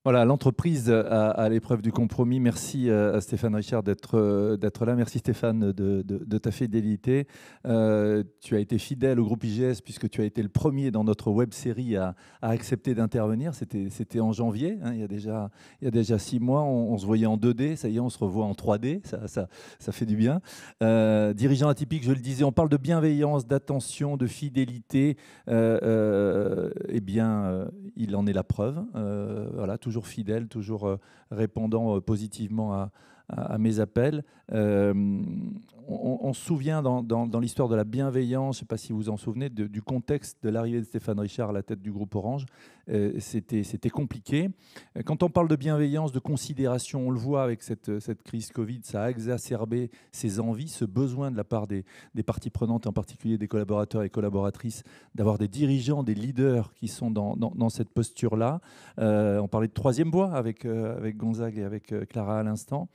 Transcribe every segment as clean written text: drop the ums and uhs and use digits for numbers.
Voilà, l'entreprise à l'épreuve du compromis. Merci à Stéphane Richard d'être là. Merci Stéphane de ta fidélité. Tu as été fidèle au groupe IGS puisque tu as été le premier dans notre web série à accepter d'intervenir. C'était en janvier, hein, il y a déjà 6 mois. On se voyait en 2D, ça y est, on se revoit en 3D. Ça fait du bien. Dirigeant atypique, je le disais, on parle de bienveillance, d'attention, de fidélité. Eh bien, il en est la preuve. Voilà, toujours fidèle, toujours répondant positivement à mes appels. On se souvient dans l'histoire de la bienveillance, je ne sais pas si vous vous en souvenez, du contexte de l'arrivée de Stéphane Richard à la tête du groupe Orange. C'était compliqué. Quand on parle de bienveillance, de considération, on le voit avec cette crise Covid, ça a exacerbé ces envies, ce besoin de la part des parties prenantes, en particulier des collaborateurs et collaboratrices, d'avoir des dirigeants, des leaders qui sont dans cette posture-là. On parlait de troisième voie avec Gonzague et avec Clara à l'instant.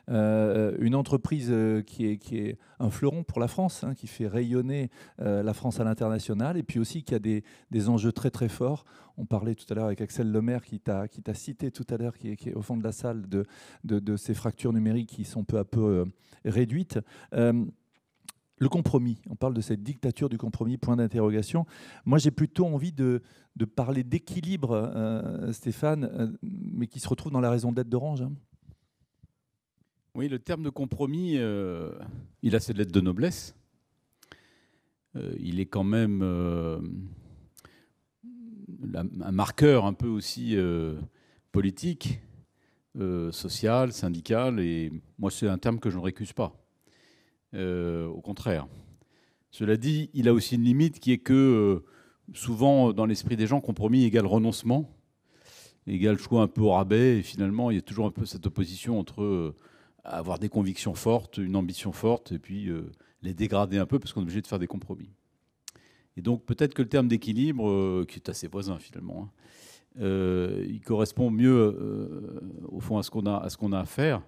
Une entreprise qui est un fleuron pour la France, hein, qui fait rayonner la France à l'international, et puis aussi qui a des enjeux très très forts. On parlait tout à l'heure avec Axel Lemaire qui t'a cité tout à l'heure, qui est au fond de la salle, de ces fractures numériques qui sont peu à peu réduites. Le compromis, on parle de cette dictature du compromis, point d'interrogation. Moi, j'ai plutôt envie de parler d'équilibre, Stéphane, mais qui se retrouve dans la raison d'être d'Orange, hein. Oui, le terme de compromis, il a ses lettres de noblesse. Il est quand même un marqueur un peu aussi politique, social, syndical. Et moi, c'est un terme que je ne récuse pas. Au contraire. Cela dit, il a aussi une limite qui est que souvent, dans l'esprit des gens, compromis égale renoncement, égale choix un peu au rabais. Et finalement, il y a toujours un peu cette opposition entre avoir des convictions fortes, une ambition forte, et puis les dégrader un peu parce qu'on est obligé de faire des compromis. Et donc peut-être que le terme d'équilibre, qui est assez voisin finalement, hein, il correspond mieux au fond à ce qu'on a à faire.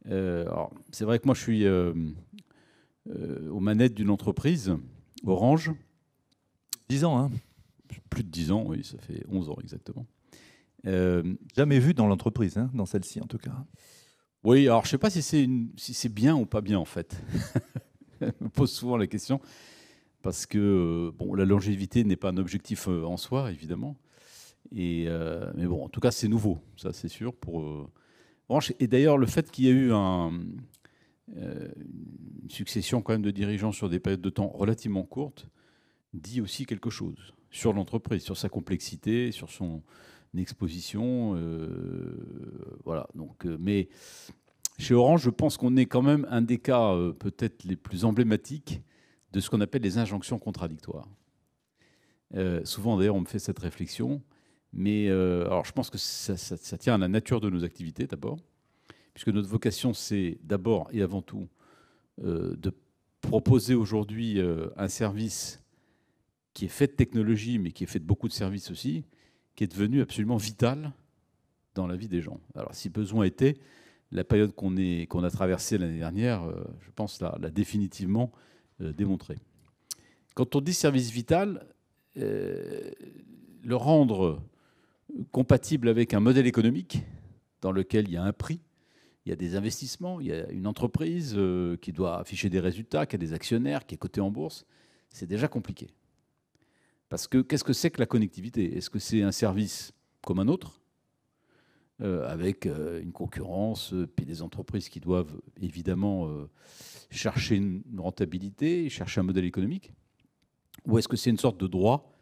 Alors, c'est vrai que moi je suis aux manettes d'une entreprise, Orange. 10 ans, hein. Plus de 10 ans, oui, ça fait 11 ans exactement. Jamais vu dans l'entreprise, hein, dans celle-ci en tout cas. Oui, alors je ne sais pas si c'est bien ou pas bien en fait. Je me pose souvent la question parce que bon, la longévité n'est pas un objectif en soi, évidemment. Mais bon, en tout cas, c'est nouveau, ça c'est sûr. Et d'ailleurs, le fait qu'il y ait eu une succession quand même de dirigeants sur des périodes de temps relativement courtes dit aussi quelque chose sur l'entreprise, sur sa complexité, sur son exposition. Voilà. Donc, mais chez Orange, je pense qu'on est quand même un des cas peut-être les plus emblématiques de ce qu'on appelle les injonctions contradictoires. Souvent, d'ailleurs, on me fait cette réflexion. Mais alors, je pense que ça tient à la nature de nos activités, d'abord, puisque notre vocation, c'est d'abord et avant tout de proposer aujourd'hui un service qui est fait de technologie, mais qui est fait de beaucoup de services aussi, qui est devenu absolument vital dans la vie des gens. Alors, si besoin était, la période qu'on a traversée l'année dernière, je pense, l'a définitivement démontré. Quand on dit service vital, le rendre compatible avec un modèle économique dans lequel il y a un prix, il y a des investissements, il y a une entreprise qui doit afficher des résultats, qui a des actionnaires, qui est cotée en bourse, c'est déjà compliqué. Parce que qu'est-ce que c'est que la connectivité? Est-ce que c'est un service comme un autre, avec une concurrence, puis des entreprises qui doivent évidemment chercher une rentabilité, chercher un modèle économique? Ou est-ce que c'est une sorte de droit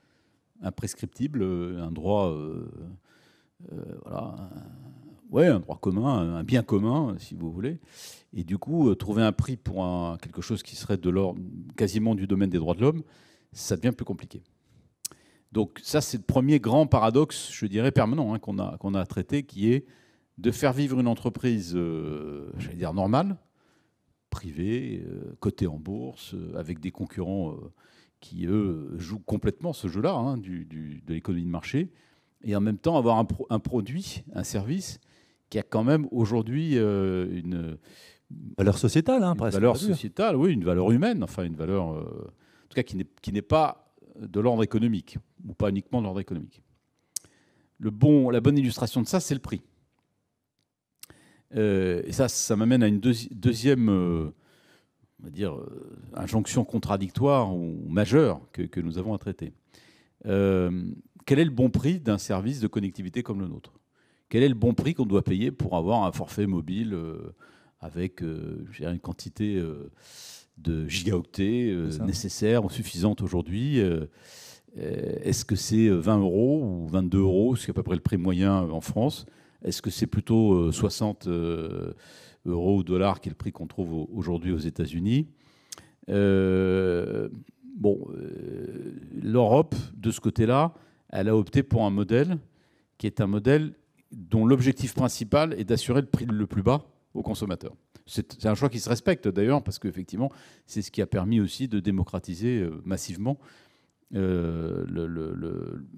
imprescriptible, un droit, voilà, un droit commun, un bien commun, si vous voulez, et du coup, trouver un prix pour quelque chose qui serait de l'ordre quasiment du domaine des droits de l'homme, ça devient plus compliqué. Donc ça, c'est le premier grand paradoxe, je dirais, permanent, hein, qu'on a à traiter, qui est de faire vivre une entreprise, j'allais dire, normale, privée, cotée en bourse, avec des concurrents qui, eux, jouent complètement ce jeu-là, hein, de l'économie de marché, et en même temps avoir un produit, un service, qui a quand même aujourd'hui une valeur sociétale, hein, presque. Une valeur sociétale, oui, une valeur humaine, enfin une valeur, en tout cas, qui n'est pas de l'ordre économique, ou pas uniquement de l'ordre économique. la bonne illustration de ça, c'est le prix. Et ça m'amène à une deuxième, on va dire, injonction contradictoire ou majeure que nous avons à traiter. Quel est le bon prix d'un service de connectivité comme le nôtre? Quel est le bon prix qu'on doit payer pour avoir un forfait mobile avec une quantité de gigaoctets nécessaire ou suffisante aujourd'hui? Est-ce que c'est 20 € ou 22 €, ce qui est à peu près le prix moyen en France? Est-ce que c'est plutôt 60 € ou dollars, qui est le prix qu'on trouve aujourd'hui aux États-Unis? L'Europe, de ce côté-là, elle a opté pour un modèle qui est un modèle dont l'objectif principal est d'assurer le prix le plus bas aux consommateurs. C'est un choix qui se respecte d'ailleurs, parce qu'effectivement, c'est ce qui a permis aussi de démocratiser massivement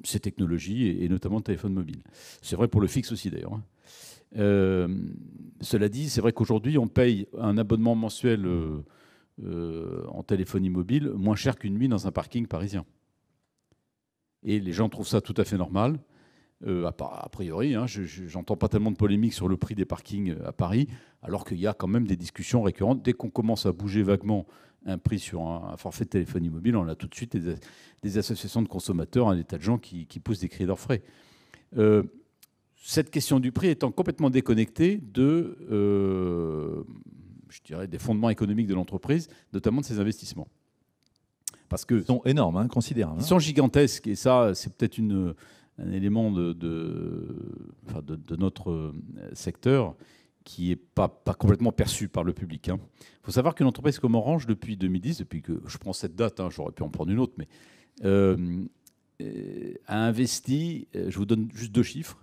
ces technologies, et notamment le téléphone mobile. C'est vrai pour le fixe aussi d'ailleurs. Cela dit, c'est vrai qu'aujourd'hui, on paye un abonnement mensuel en téléphonie mobile moins cher qu'une nuit dans un parking parisien. Et les gens trouvent ça tout à fait normal. A priori, j'entends pas tellement de polémiques sur le prix des parkings à Paris, alors qu'il y a quand même des discussions récurrentes. Dès qu'on commence à bouger vaguement un prix sur un forfait de téléphonie mobile, on a tout de suite des associations de consommateurs, des tas de gens qui poussent des cris d'orfraie. Cette question du prix étant complètement déconnectée je dirais, des fondements économiques de l'entreprise, notamment de ses investissements. Parce que ils sont énormes, considérables. Ils sont gigantesques, et ça, c'est peut-être un élément de notre secteur qui n'est pas complètement perçu par le public. Il faut savoir qu'une entreprise comme Orange, depuis 2010, depuis que je prends cette date, j'aurais pu en prendre une autre, mais a investi, je vous donne juste 2 chiffres,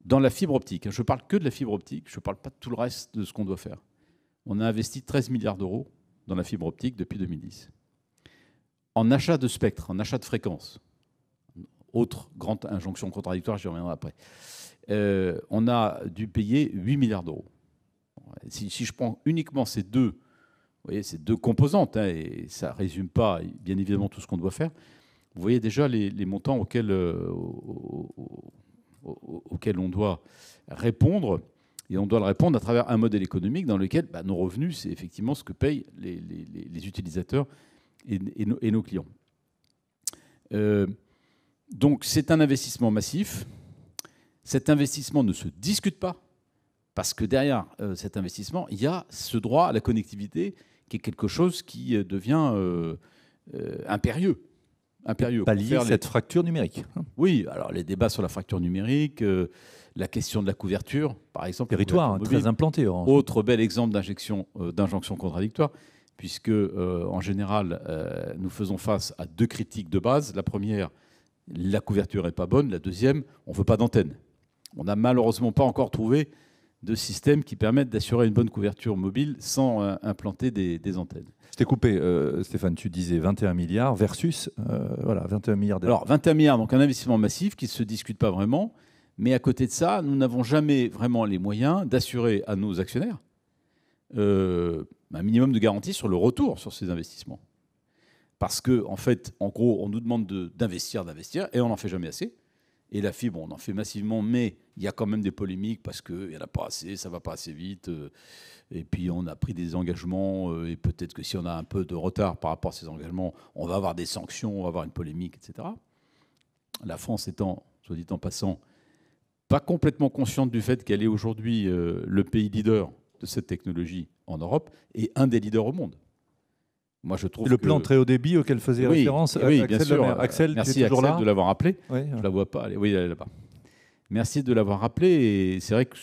dans la fibre optique. Je ne parle que de la fibre optique, je ne parle pas de tout le reste de ce qu'on doit faire. On a investi 13 milliards € dans la fibre optique depuis 2010. En achat de spectre, en achat de fréquences, autre grande injonction contradictoire, j'y reviendrai après, on a dû payer 8 milliards €. Si je prends uniquement ces deux composantes, et ça ne résume pas bien évidemment tout ce qu'on doit faire, vous voyez déjà les montants auxquels on doit répondre. Et on doit le répondre à travers un modèle économique dans lequel nos revenus, c'est effectivement ce que payent les utilisateurs et nos clients. Donc c'est un investissement massif. Cet investissement ne se discute pas, parce que derrière cet investissement, il y a ce droit à la connectivité qui est quelque chose qui devient impérieux. Pallier cette fracture numérique. Oui, alors les débats sur la fracture numérique, la question de la couverture, par exemple. Territoire mobile, très implanté, Orange. Autre bel exemple d'injonction contradictoire, puisque en général, nous faisons face à 2 critiques de base. La première, la couverture n'est pas bonne. La deuxième, on ne veut pas d'antenne. On n'a malheureusement pas encore trouvé de système qui permette d'assurer une bonne couverture mobile sans implanter des antennes. Je t'ai coupé, Stéphane, tu disais 21 milliards versus 21 milliards d'euros. Alors 21 milliards, donc un investissement massif qui ne se discute pas vraiment, mais à côté de ça, nous n'avons jamais vraiment les moyens d'assurer à nos actionnaires un minimum de garantie sur le retour sur ces investissements. Parce que, en fait, en gros, on nous demande d'investir, et on n'en fait jamais assez. Et la fibre, on en fait massivement, mais il y a quand même des polémiques parce qu'il n'y en a pas assez, ça ne va pas assez vite. Et puis on a pris des engagements, et peut-être que si on a un peu de retard par rapport à ces engagements, on va avoir des sanctions, on va avoir une polémique, etc. La France étant, soit dit en passant, pas complètement consciente du fait qu'elle est aujourd'hui le pays leader de cette technologie en Europe et un des leaders au monde. Moi, je trouve le plan très haut débit auquel faisait référence Axel, bien sûr. Axel, merci tu es toujours Axel là de l'avoir rappelé. Oui, je la vois pas. Oui, elle est là-bas. Merci de l'avoir rappelé. Et c'est vrai que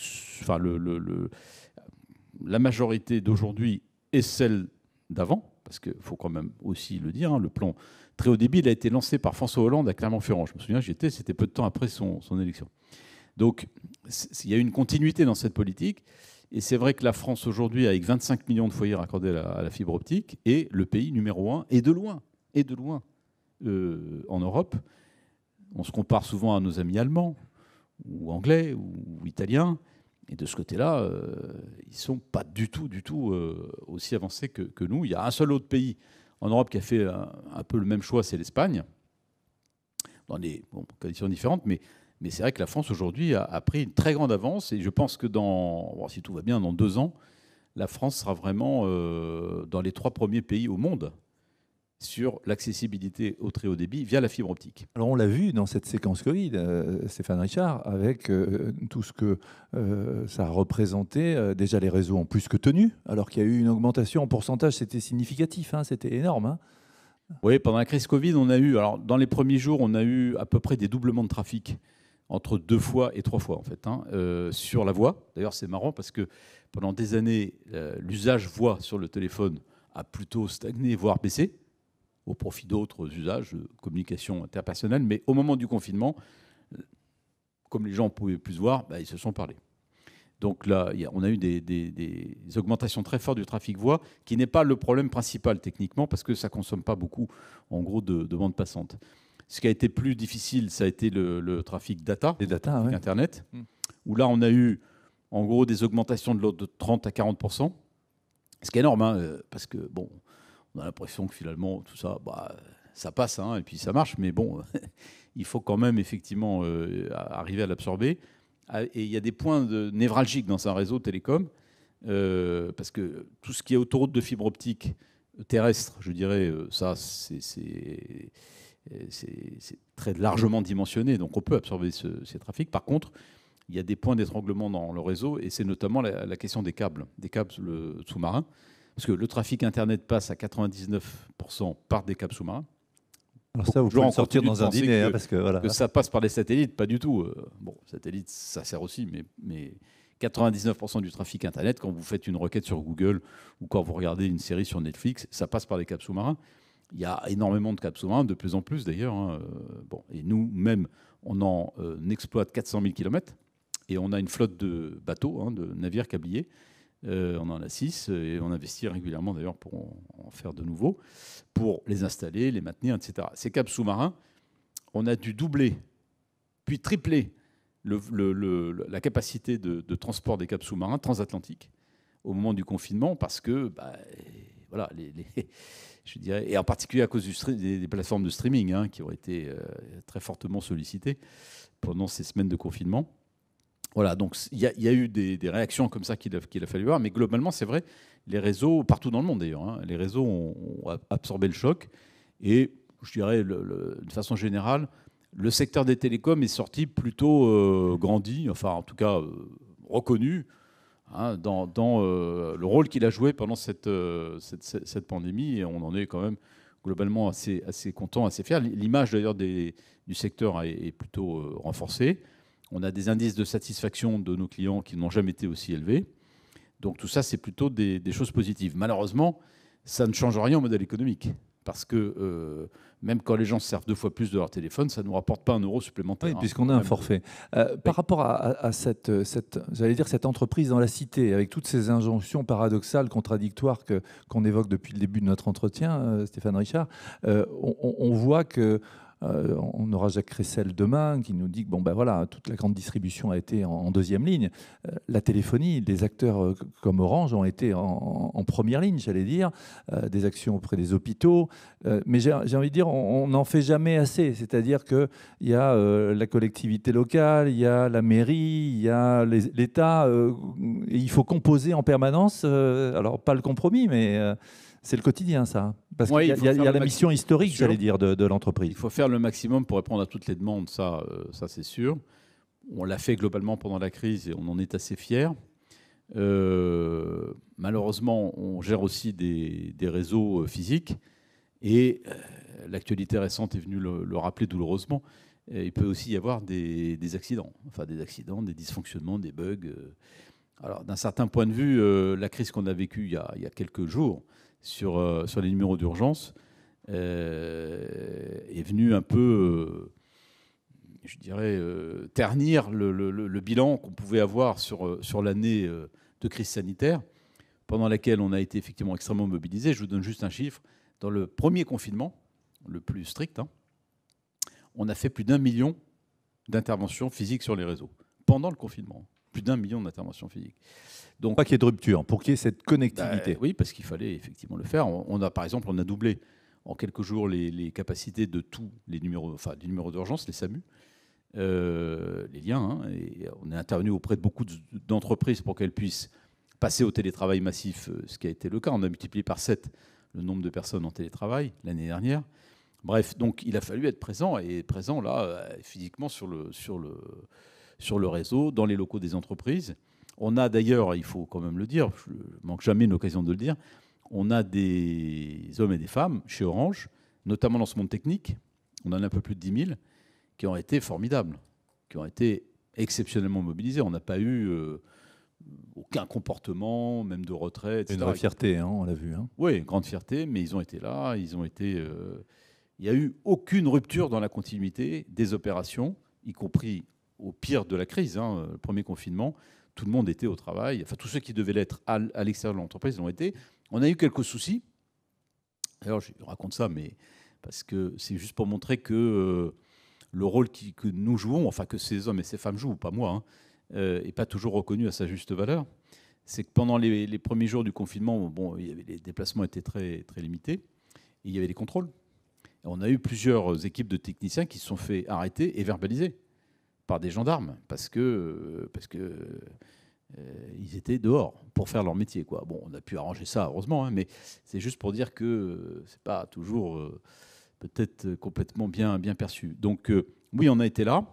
la majorité d'aujourd'hui est celle d'avant, parce qu'il faut quand même aussi le dire. Le plan très haut débit, il a été lancé par François Hollande à Clermont-Ferrand. Je me souviens, c'était peu de temps après son élection. Donc, il y a une continuité dans cette politique. Et c'est vrai que la France aujourd'hui, avec 25 millions de foyers raccordés à la fibre optique, est le pays numéro 1, et de loin, en Europe. On se compare souvent à nos amis allemands, ou anglais, ou italiens. Et de ce côté-là, ils ne sont pas du tout aussi avancés que nous. Il y a un seul autre pays en Europe qui a fait un peu le même choix, c'est l'Espagne, dans des conditions différentes, mais Mais c'est vrai que la France, aujourd'hui, a pris une très grande avance. Et je pense que, si tout va bien, dans 2 ans, la France sera vraiment dans les 3 premiers pays au monde sur l'accessibilité au très haut débit via la fibre optique. Alors on l'a vu dans cette séquence Covid, Stéphane Richard, avec tout ce que ça a représenté. Déjà les réseaux ont plus que tenu, alors qu'il y a eu une augmentation en pourcentage, c'était significatif, hein, c'était énorme. Hein. Oui, pendant la crise Covid, alors dans les premiers jours, on a eu à peu près des doublements de trafic, entre 2 fois et 3 fois en fait, sur la voix. D'ailleurs, c'est marrant parce que pendant des années, l'usage voix sur le téléphone a plutôt stagné, voire baissé, au profit d'autres usages de communication interpersonnelle. Mais au moment du confinement, comme les gens pouvaient plus se voir, ils se sont parlé. Donc là, on a eu des augmentations très fortes du trafic voix, qui n'est pas le problème principal techniquement, parce que ça ne consomme pas beaucoup, en gros, de bande passante. Ce qui a été plus difficile, ça a été le trafic data, ouais. Internet, où là, on a eu, en gros, des augmentations de l'ordre de 30 à 40%, ce qui est énorme, hein, parce que, bon, on a l'impression que finalement, tout ça, ça passe, hein, et puis ça marche, mais bon, il faut quand même, effectivement, arriver à l'absorber. Et il y a des points névralgiques dans un réseau télécom, parce que tout ce qui est autoroute de fibre optique terrestre, je dirais, ça, c'est très largement dimensionné, donc on peut absorber ces trafics. Par contre, il y a des points d'étranglement dans le réseau, et c'est notamment la question des câbles sous-marins, parce que le trafic Internet passe à 99% par des câbles sous-marins. Alors ça, vous pouvez sortir dans un dîner, parce que voilà. Que ça passe par les satellites, pas du tout. Bon, satellites, ça sert aussi, mais 99% du trafic Internet, quand vous faites une requête sur Google ou quand vous regardez une série sur Netflix, ça passe par les câbles sous-marins. Il y a énormément de câbles sous-marins, de plus en plus d'ailleurs. Hein. Bon, et nous-mêmes, on en exploite 400 000 km et on a une flotte de bateaux, hein, de navires câbliers. On en a 6 et on investit régulièrement d'ailleurs pour en faire de nouveaux, pour les installer, les maintenir, etc. Ces câbles sous-marins, on a dû doubler, puis tripler la capacité de transport des câbles sous-marins transatlantiques au moment du confinement, parce que, voilà, je dirais, et en particulier à cause des plateformes de streaming, hein, qui ont été très fortement sollicitées pendant ces semaines de confinement. Voilà, donc il y a eu des réactions comme ça qu'il a fallu voir, mais globalement, c'est vrai, les réseaux, partout dans le monde d'ailleurs, hein, les réseaux ont absorbé le choc, et je dirais, de façon générale, le secteur des télécoms est sorti plutôt grandi, enfin en tout cas reconnu, hein, dans le rôle qu'il a joué pendant cette pandémie, et on en est quand même globalement assez content, assez fier. L'image d'ailleurs du secteur est plutôt renforcée. On a des indices de satisfaction de nos clients qui n'ont jamais été aussi élevés. Donc tout ça, c'est plutôt des choses positives. Malheureusement, ça ne change rien au modèle économique. Parce que même quand les gens se servent 2 fois plus de leur téléphone, ça ne nous rapporte pas 1 euro supplémentaire. Oui, puisqu'on a un forfait. Par rapport à cette entreprise dans la cité, avec toutes ces injonctions paradoxales, contradictoires qu'on évoque depuis le début de notre entretien, Stéphane Richard, on voit que on aura Jacques Cressel demain qui nous dit que voilà, toute la grande distribution a été en deuxième ligne. La téléphonie, des acteurs comme Orange ont été en première ligne, j'allais dire, des actions auprès des hôpitaux. Mais j'ai envie de dire, on n'en fait jamais assez. C'est-à-dire qu'il y a la collectivité locale, il y a la mairie, il y a l'État. Et il faut composer en permanence. Alors, pas le compromis, mais... c'est le quotidien, ça. Parce qu'il y a la mission historique, j'allais dire, de l'entreprise. Il faut faire le maximum pour répondre à toutes les demandes, ça c'est sûr. On l'a fait globalement pendant la crise et on en est assez fiers. Malheureusement, on gère aussi des réseaux physiques. Et l'actualité récente est venue le rappeler douloureusement. Il peut aussi y avoir des accidents. Enfin, des accidents, des dysfonctionnements, des bugs. Alors, d'un certain point de vue, la crise qu'on a vécue il y a quelques jours, sur les numéros d'urgence, est venu un peu, je dirais, ternir le bilan qu'on pouvait avoir sur l'année de crise sanitaire, pendant laquelle on a été effectivement extrêmement mobilisé. Je vous donne juste un chiffre. Dans le premier confinement, le plus strict, hein, on a fait plus d'1 million d'interventions physiques sur les réseaux, pendant le confinement. Plus d'1 million d'interventions physiques. Donc, pas qu'il y ait de rupture, pour qu'il y ait cette connectivité. Oui, parce qu'il fallait effectivement le faire. Par exemple, on a doublé en quelques jours les capacités de tous les numéros, des numéros d'urgence, les SAMU. les liens. Hein, et on est intervenu auprès de beaucoup d'entreprises pour qu'elles puissent passer au télétravail massif, ce qui a été le cas. On a multiplié par 7 le nombre de personnes en télétravail l'année dernière. Bref, donc il a fallu être présent, et présent là, physiquement sur le réseau, dans les locaux des entreprises. On a d'ailleurs, il faut quand même le dire, je ne manque jamais une occasion de le dire, on a des hommes et des femmes chez Orange, notamment dans ce monde technique, on en a un peu plus de 10 000, qui ont été formidables, qui ont été exceptionnellement mobilisés. On n'a pas eu aucun comportement, même de retrait, etc. Une vraie fierté, hein, on l'a vu. Hein. Oui, grande fierté, mais ils ont été là, ils ont été... il n'y a eu aucune rupture dans la continuité des opérations, y compris au pire de la crise, hein, le premier confinement. Tout le monde était au travail. Enfin, tous ceux qui devaient l'être à l'extérieur de l'entreprise l'ont été. On a eu quelques soucis. Alors, je raconte ça, mais parce que c'est juste pour montrer que le rôle que nous jouons, enfin que ces hommes et ces femmes jouent, pas moi, n'est pas toujours reconnu à sa juste valeur. C'est que pendant les premiers jours du confinement, bon, les déplacements étaient très, très limités. Et il y avait des contrôles. Et on a eu plusieurs équipes de techniciens qui se sont fait arrêter et verbaliser par des gendarmes parce que ils étaient dehors pour faire leur métier, quoi. Bon, on a pu arranger ça, heureusement, hein, mais c'est juste pour dire que c'est pas toujours peut-être complètement bien perçu. Donc oui, on a été là.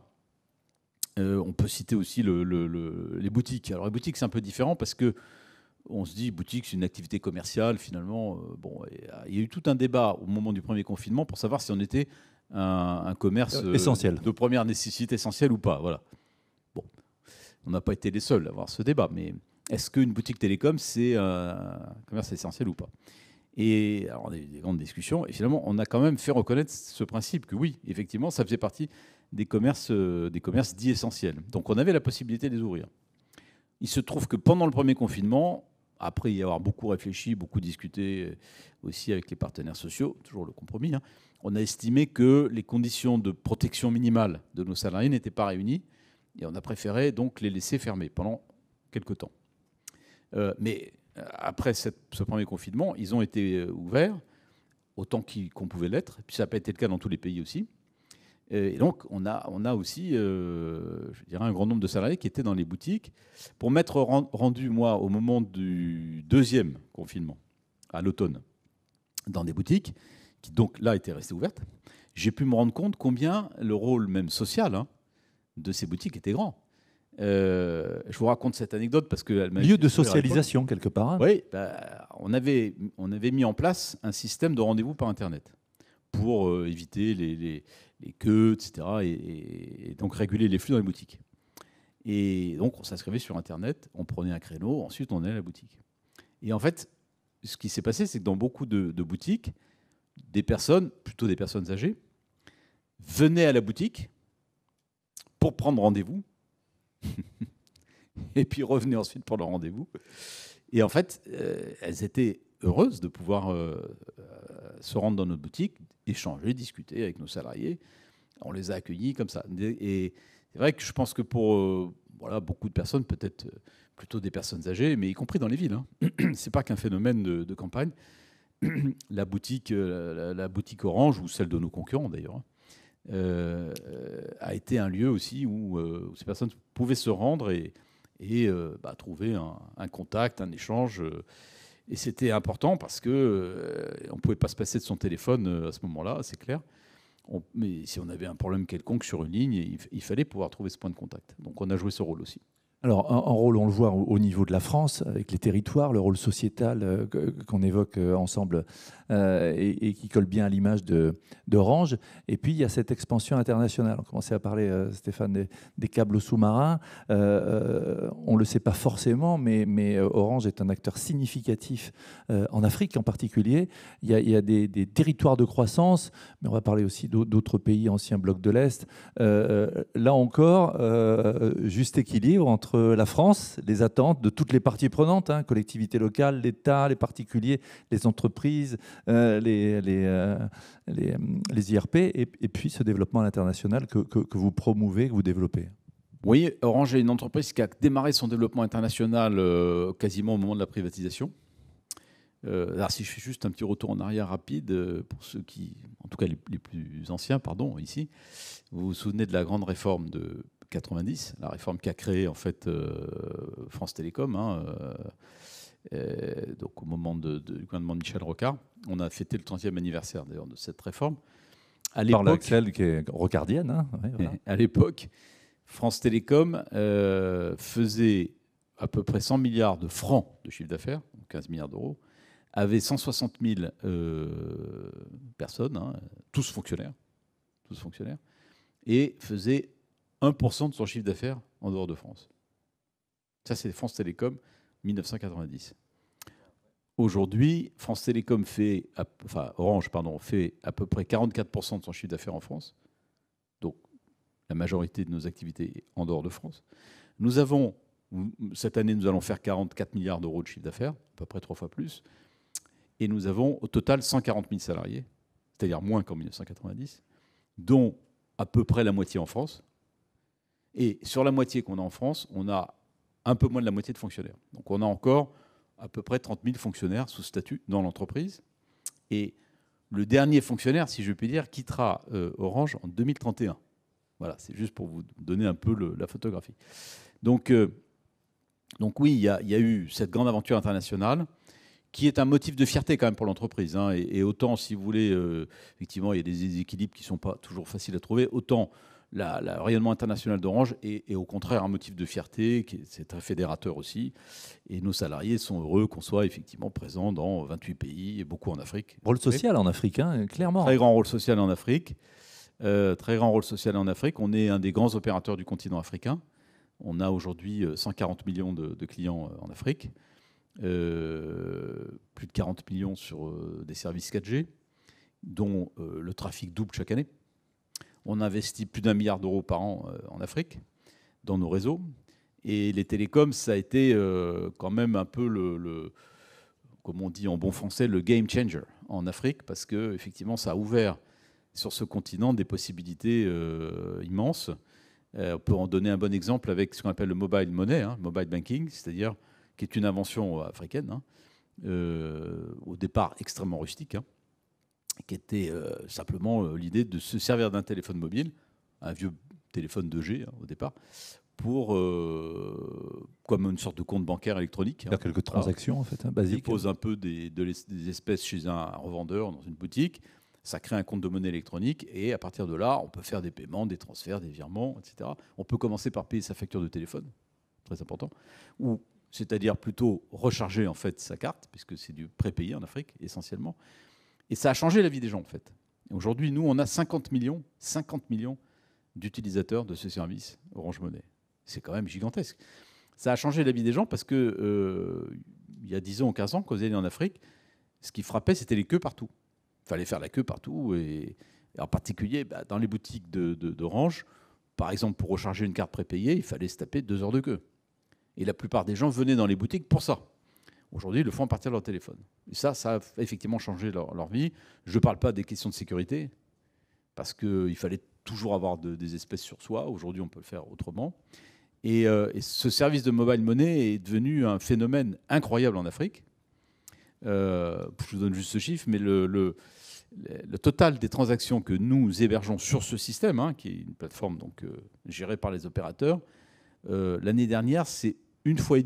On peut citer aussi les boutiques. Alors les boutiques, c'est un peu différent parce que on se dit boutique, c'est une activité commerciale. Finalement, bon, il y a eu tout un débat au moment du premier confinement pour savoir si on était un commerce essentiel, de première nécessité, essentiel ou pas. Voilà. Bon, on n'a pas été les seuls à avoir ce débat, mais est-ce qu'une boutique télécom, c'est un commerce essentiel ou pas? Et alors, on a eu des grandes discussions, et finalement, on a quand même fait reconnaître ce principe que oui, effectivement, ça faisait partie des commerces dits essentiels. Donc, on avait la possibilité de les ouvrir. Il se trouve que pendant le premier confinement, après y avoir beaucoup réfléchi, beaucoup discuté aussi avec les partenaires sociaux, toujours le compromis, hein, on a estimé que les conditions de protection minimale de nos salariés n'étaient pas réunies, et on a préféré donc les laisser fermer pendant quelques temps. Mais après ce premier confinement, ils ont été ouverts autant qu'on pouvait l'être, et puis ça n'a pas été le cas dans tous les pays aussi. Et donc, on a aussi, je dirais, un grand nombre de salariés qui étaient dans les boutiques. Pour m'être rendu, moi, au moment du deuxième confinement, à l'automne, dans des boutiques, qui donc là étaient restées ouvertes, j'ai pu me rendre compte combien le rôle même social de ces boutiques était grand. Je vous raconte cette anecdote parce que... Lieu de socialisation, quelque part. Hein. Oui, on avait mis en place un système de rendez-vous par Internet pour éviter les queues, etc., et donc réguler les flux dans les boutiques. Et donc, on s'inscrivait sur Internet, on prenait un créneau, ensuite on allait à la boutique. Et en fait, ce qui s'est passé, c'est que dans beaucoup de boutiques, des personnes, plutôt des personnes âgées, venaient à la boutique pour prendre rendez-vous, et puis revenaient ensuite pour leur rendez-vous. Et en fait, elles étaient heureuses de pouvoir se rendre dans notre boutique, échanger, discuter avec nos salariés. On les a accueillis comme ça. Et c'est vrai que je pense que pour beaucoup de personnes, peut-être plutôt des personnes âgées, mais y compris dans les villes, hein, c'est pas qu'un phénomène de campagne. La boutique Orange, ou celle de nos concurrents d'ailleurs, a été un lieu aussi où ces personnes pouvaient se rendre et trouver un contact, un échange. Et c'était important parce qu'on ne pouvait pas se passer de son téléphone à ce moment-là, c'est clair. Mais si on avait un problème quelconque sur une ligne, il fallait pouvoir trouver ce point de contact. Donc on a joué ce rôle aussi. Alors, un rôle, on le voit au niveau de la France, avec les territoires, le rôle sociétal qu'on évoque ensemble et qui colle bien à l'image d'Orange. Et puis, il y a cette expansion internationale. On commençait à parler, Stéphane, des câbles sous-marins. On ne le sait pas forcément, mais Orange est un acteur significatif en Afrique en particulier. Il y a des territoires de croissance, mais on va parler aussi d'autres pays anciens blocs de l'Est. Là encore, juste équilibre entre la France, les attentes de toutes les parties prenantes, hein, collectivités locales, l'État, les particuliers, les entreprises, les IRP, et puis ce développement à l'international que vous promouvez, que vous développez. Oui, Orange est une entreprise qui a démarré son développement international quasiment au moment de la privatisation. Alors, si je fais juste un petit retour en arrière rapide, pour ceux qui, en tout cas les plus anciens, pardon, ici, vous vous souvenez de la grande réforme de 90, la réforme qui a créé en fait France Télécom, hein, donc au moment du gouvernement de Michel Rocard. On a fêté le 30e anniversaire d'ailleurs de cette réforme. Par l'Axel qui est rocardienne. Hein, ouais, voilà. À l'époque, France Télécom faisait à peu près 100 milliards de francs de chiffre d'affaires, 15 milliards d'euros, avait 160 000 personnes, hein, tous fonctionnaires, et faisait 1% de son chiffre d'affaires en dehors de France. Ça, c'est France Télécom 1990. Aujourd'hui, France Télécom fait, Orange, pardon, fait à peu près 44% de son chiffre d'affaires en France. Donc, la majorité de nos activités est en dehors de France. Nous avons, cette année, nous allons faire 44 milliards d'euros de chiffre d'affaires, à peu près 3 fois plus. Et nous avons au total 140 000 salariés, c'est-à-dire moins qu'en 1990, dont à peu près la moitié en France. Et sur la moitié qu'on a en France, on a un peu moins de la moitié de fonctionnaires. Donc on a encore à peu près 30 000 fonctionnaires sous statut dans l'entreprise. Et le dernier fonctionnaire, si je puis dire, quittera Orange en 2031. Voilà, c'est juste pour vous donner un peu la photographie. Donc oui, il y a eu cette grande aventure internationale qui est un motif de fierté quand même pour l'entreprise. Hein. Et autant, si vous voulez, effectivement, il y a des déséquilibres qui ne sont pas toujours faciles à trouver, autant le rayonnement international d'Orange est au contraire un motif de fierté, c'est très fédérateur aussi. Et nos salariés sont heureux qu'on soit effectivement présents dans 28 pays, et beaucoup en Afrique. Rôle social en Afrique, hein, clairement. Très grand rôle social en Afrique. Très grand rôle social en Afrique. On est un des grands opérateurs du continent africain. On a aujourd'hui 140 millions de clients en Afrique. Plus de 40 millions sur des services 4G, dont le trafic double chaque année. On investit plus d'1 milliard d'euros par an en Afrique, dans nos réseaux. Et les télécoms, ça a été quand même un peu comme on dit en bon français, le game changer en Afrique, parce que effectivement, ça a ouvert sur ce continent des possibilités immenses. On peut en donner un bon exemple avec ce qu'on appelle le mobile money, hein, mobile banking, c'est-à-dire qui est une invention africaine, hein, au départ extrêmement rustique, hein, qui était simplement l'idée de se servir d'un téléphone mobile, un vieux téléphone 2G hein, au départ, pour comme une sorte de compte bancaire électronique. Faire quelques transactions en fait, hein, basiques. On dépose un peu des espèces chez un revendeur dans une boutique, ça crée un compte de monnaie électronique et à partir de là, on peut faire des paiements, des transferts, des virements, etc. On peut commencer par payer sa facture de téléphone, très important, ou c'est-à-dire plutôt recharger en fait sa carte, puisque c'est du prépayé en Afrique essentiellement. Et ça a changé la vie des gens en fait. Aujourd'hui, nous, on a 50 millions d'utilisateurs de ce service Orange Money. C'est quand même gigantesque. Ça a changé la vie des gens parce que il y a 10 ans ou 15 ans, quand vous alliez en Afrique, ce qui frappait, c'était les queues partout. Il fallait faire la queue partout, et en particulier dans les boutiques d'Orange, par exemple, pour recharger une carte prépayée, il fallait se taper 2 heures de queue. Et la plupart des gens venaient dans les boutiques pour ça. Aujourd'hui, ils le font à partir de leur téléphone. Et ça a effectivement changé leur vie. Je ne parle pas des questions de sécurité, parce qu'il fallait toujours avoir des espèces sur soi. Aujourd'hui, on peut le faire autrement. Et ce service de mobile money est devenu un phénomène incroyable en Afrique. Je vous donne juste ce chiffre, mais le total des transactions que nous hébergeons sur ce système, hein, qui est une plateforme donc, gérée par les opérateurs, l'année dernière, c'est 1,5 fois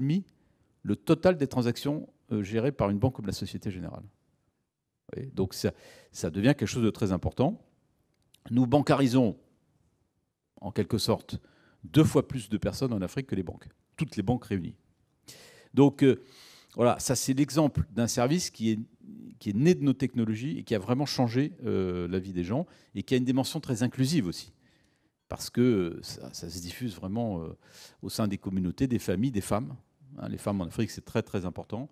le total des transactions gérées par une banque comme la Société Générale. Oui, donc ça devient quelque chose de très important. Nous bancarisons, en quelque sorte, 2 fois plus de personnes en Afrique que les banques, toutes les banques réunies. Donc voilà, ça c'est l'exemple d'un service qui est né de nos technologies et qui a vraiment changé la vie des gens et qui a une dimension très inclusive aussi. Parce que ça se diffuse vraiment au sein des communautés, des familles, des femmes. Hein, les femmes en Afrique, c'est très très important.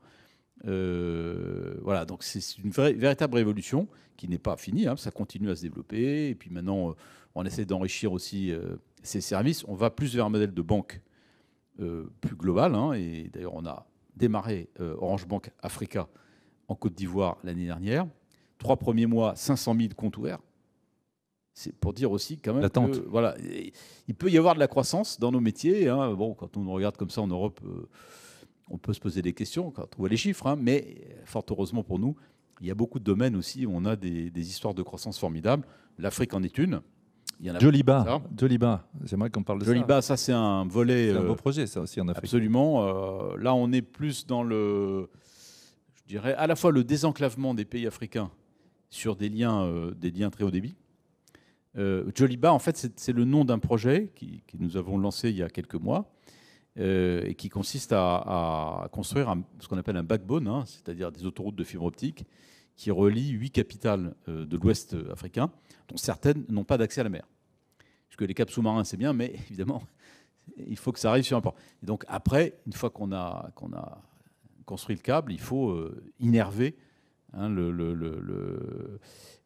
Voilà, donc c'est une véritable révolution qui n'est pas finie, hein, ça continue à se développer. Et puis maintenant, on essaie d'enrichir aussi ces services. On va plus vers un modèle de banque plus global. Hein, et d'ailleurs, on a démarré Orange Bank Africa en Côte d'Ivoire l'année dernière. 3 premiers mois, 500 000 comptes ouverts. C'est pour dire aussi quand même que, voilà, il peut y avoir de la croissance dans nos métiers. Hein. Bon, quand on regarde comme ça en Europe, on peut se poser des questions quand on voit les chiffres, hein, mais fort heureusement pour nous, il y a beaucoup de domaines aussi où on a des histoires de croissance formidables. L'Afrique en est une. Il y en a Joliba, j'aimerais qu'on parle de Joliba, ça c'est un volet. C'est un beau projet, ça aussi en Afrique. Absolument. Là, on est plus dans je dirais, à la fois le désenclavement des pays africains sur des liens très haut débit. Joliba, en fait, c'est le nom d'un projet que nous avons lancé il y a quelques mois et qui consiste à construire ce qu'on appelle un backbone, hein, c'est-à-dire des autoroutes de fibre optique qui relient 8 capitales de l'Ouest africain, dont certaines n'ont pas d'accès à la mer. Parce que les caps sous-marins, c'est bien, mais évidemment, il faut que ça arrive sur un port. Et donc après, une fois qu'on a construit le câble, il faut innerver hein,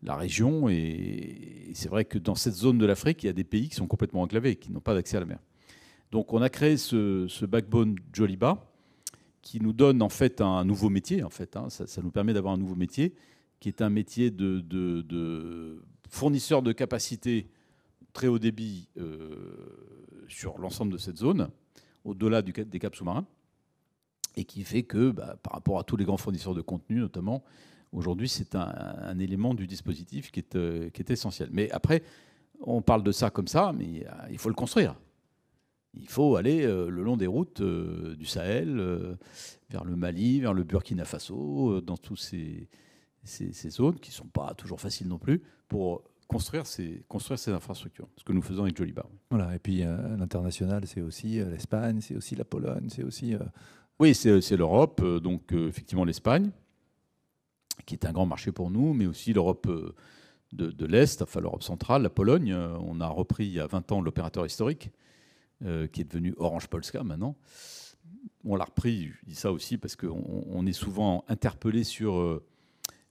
la région. Et c'est vrai que dans cette zone de l'Afrique, il y a des pays qui sont complètement enclavés, qui n'ont pas d'accès à la mer. Donc on a créé ce backbone Joliba, qui nous donne en fait un nouveau métier. En fait, hein. Ça nous permet d'avoir un nouveau métier, qui est un métier de fournisseur de capacité très haut débit sur l'ensemble de cette zone, au-delà des caps sous-marins, et qui fait que, par rapport à tous les grands fournisseurs de contenu, notamment, aujourd'hui, c'est un élément du dispositif qui est essentiel. Mais après, on parle de ça comme ça, mais il faut le construire. Il faut aller le long des routes du Sahel, vers le Mali, vers le Burkina Faso, dans toutes ces zones qui ne sont pas toujours faciles non plus, pour construire ces infrastructures, ce que nous faisons avec Joliba. Voilà, et puis l'international, c'est aussi l'Espagne, c'est aussi la Pologne, c'est aussi... Oui, c'est l'Europe, donc effectivement l'Espagne, qui est un grand marché pour nous, mais aussi l'Europe de l'Est, enfin l'Europe centrale, la Pologne. On a repris il y a 20 ans l'opérateur historique, qui est devenu Orange Polska maintenant. On l'a repris, je dis ça aussi parce qu'on est souvent interpellé sur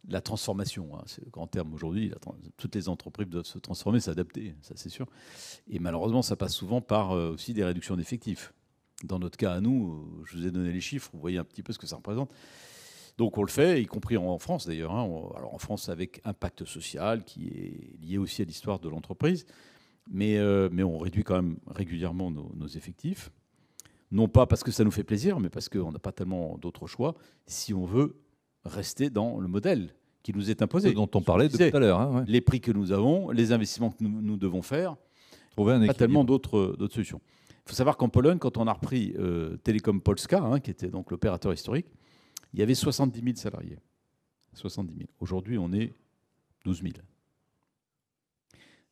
la transformation. Hein, c'est le grand terme aujourd'hui. Toutes les entreprises doivent se transformer, s'adapter, ça c'est sûr. Et malheureusement, ça passe souvent par aussi des réductions d'effectifs. Dans notre cas à nous, je vous ai donné les chiffres, vous voyez un petit peu ce que ça représente. Donc on le fait, y compris en France d'ailleurs. Hein. Alors en France avec un pacte social qui est lié aussi à l'histoire de l'entreprise. Mais on réduit quand même régulièrement nos effectifs. Non pas parce que ça nous fait plaisir, mais parce qu'on n'a pas tellement d'autres choix si on veut rester dans le modèle qui nous est imposé. Ce dont on parlait depuis tout à l'heure. Hein, ouais. Les prix que nous avons, les investissements que nous devons faire, pas tellement d'autres solutions. Il faut savoir qu'en Pologne, quand on a repris Telekom Polska, hein, qui était donc l'opérateur historique, il y avait 70 000 salariés. 70 000. Aujourd'hui, on est 12 000.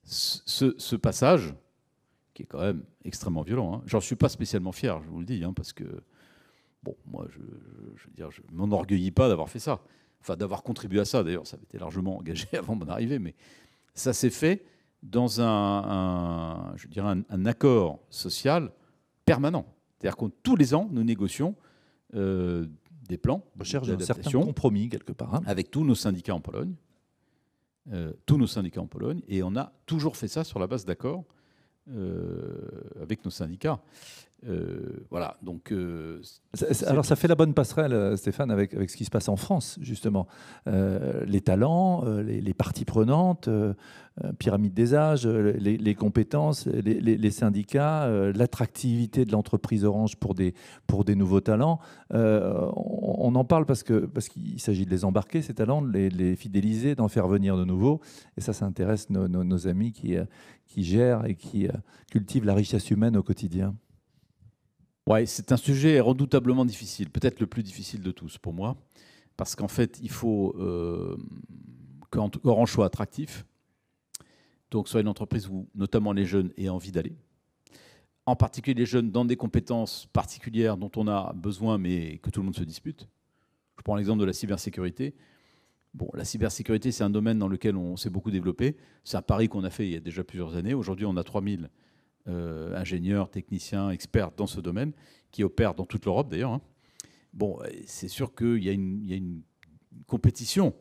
Ce passage, qui est quand même extrêmement violent, hein, j'en suis pas spécialement fier, je vous le dis, hein, parce que, bon, moi, je veux dire, je ne m'enorgueillis pas d'avoir fait ça. Enfin, d'avoir contribué à ça, d'ailleurs, ça avait été largement engagé avant mon arrivée, mais ça s'est fait dans je dirais un accord social permanent. C'est-à-dire que tous les ans, nous négocions des plans d'adaptation, un certain compromis, quelque part. Hein. Avec tous nos syndicats en Pologne. Et on a toujours fait ça sur la base d'accords avec nos syndicats. Voilà, donc... alors ça fait la bonne passerelle, Stéphane, avec ce qui se passe en France, justement. Les talents, les parties prenantes, pyramide des âges, les compétences, les syndicats, l'attractivité de l'entreprise Orange pour des nouveaux talents. On en parle parce qu'il s'agit de les embarquer, ces talents, de les fidéliser, d'en faire venir de nouveaux. Et ça intéresse nos amis qui gèrent et qui cultivent la richesse humaine au quotidien. Ouais, c'est un sujet redoutablement difficile, peut-être le plus difficile de tous pour moi, parce qu'en fait, il faut qu'Orange soit attractif, donc soit une entreprise où notamment les jeunes aient envie d'aller, en particulier les jeunes dans des compétences particulières dont on a besoin mais que tout le monde se dispute. Je prends l'exemple de la cybersécurité. Bon, la cybersécurité, c'est un domaine dans lequel on s'est beaucoup développé. C'est un pari qu'on a fait il y a déjà plusieurs années. Aujourd'hui, on a 3000 ingénieurs, techniciens, experts dans ce domaine, qui opèrent dans toute l'Europe d'ailleurs. Hein. Bon, c'est sûr qu'il y a une compétition,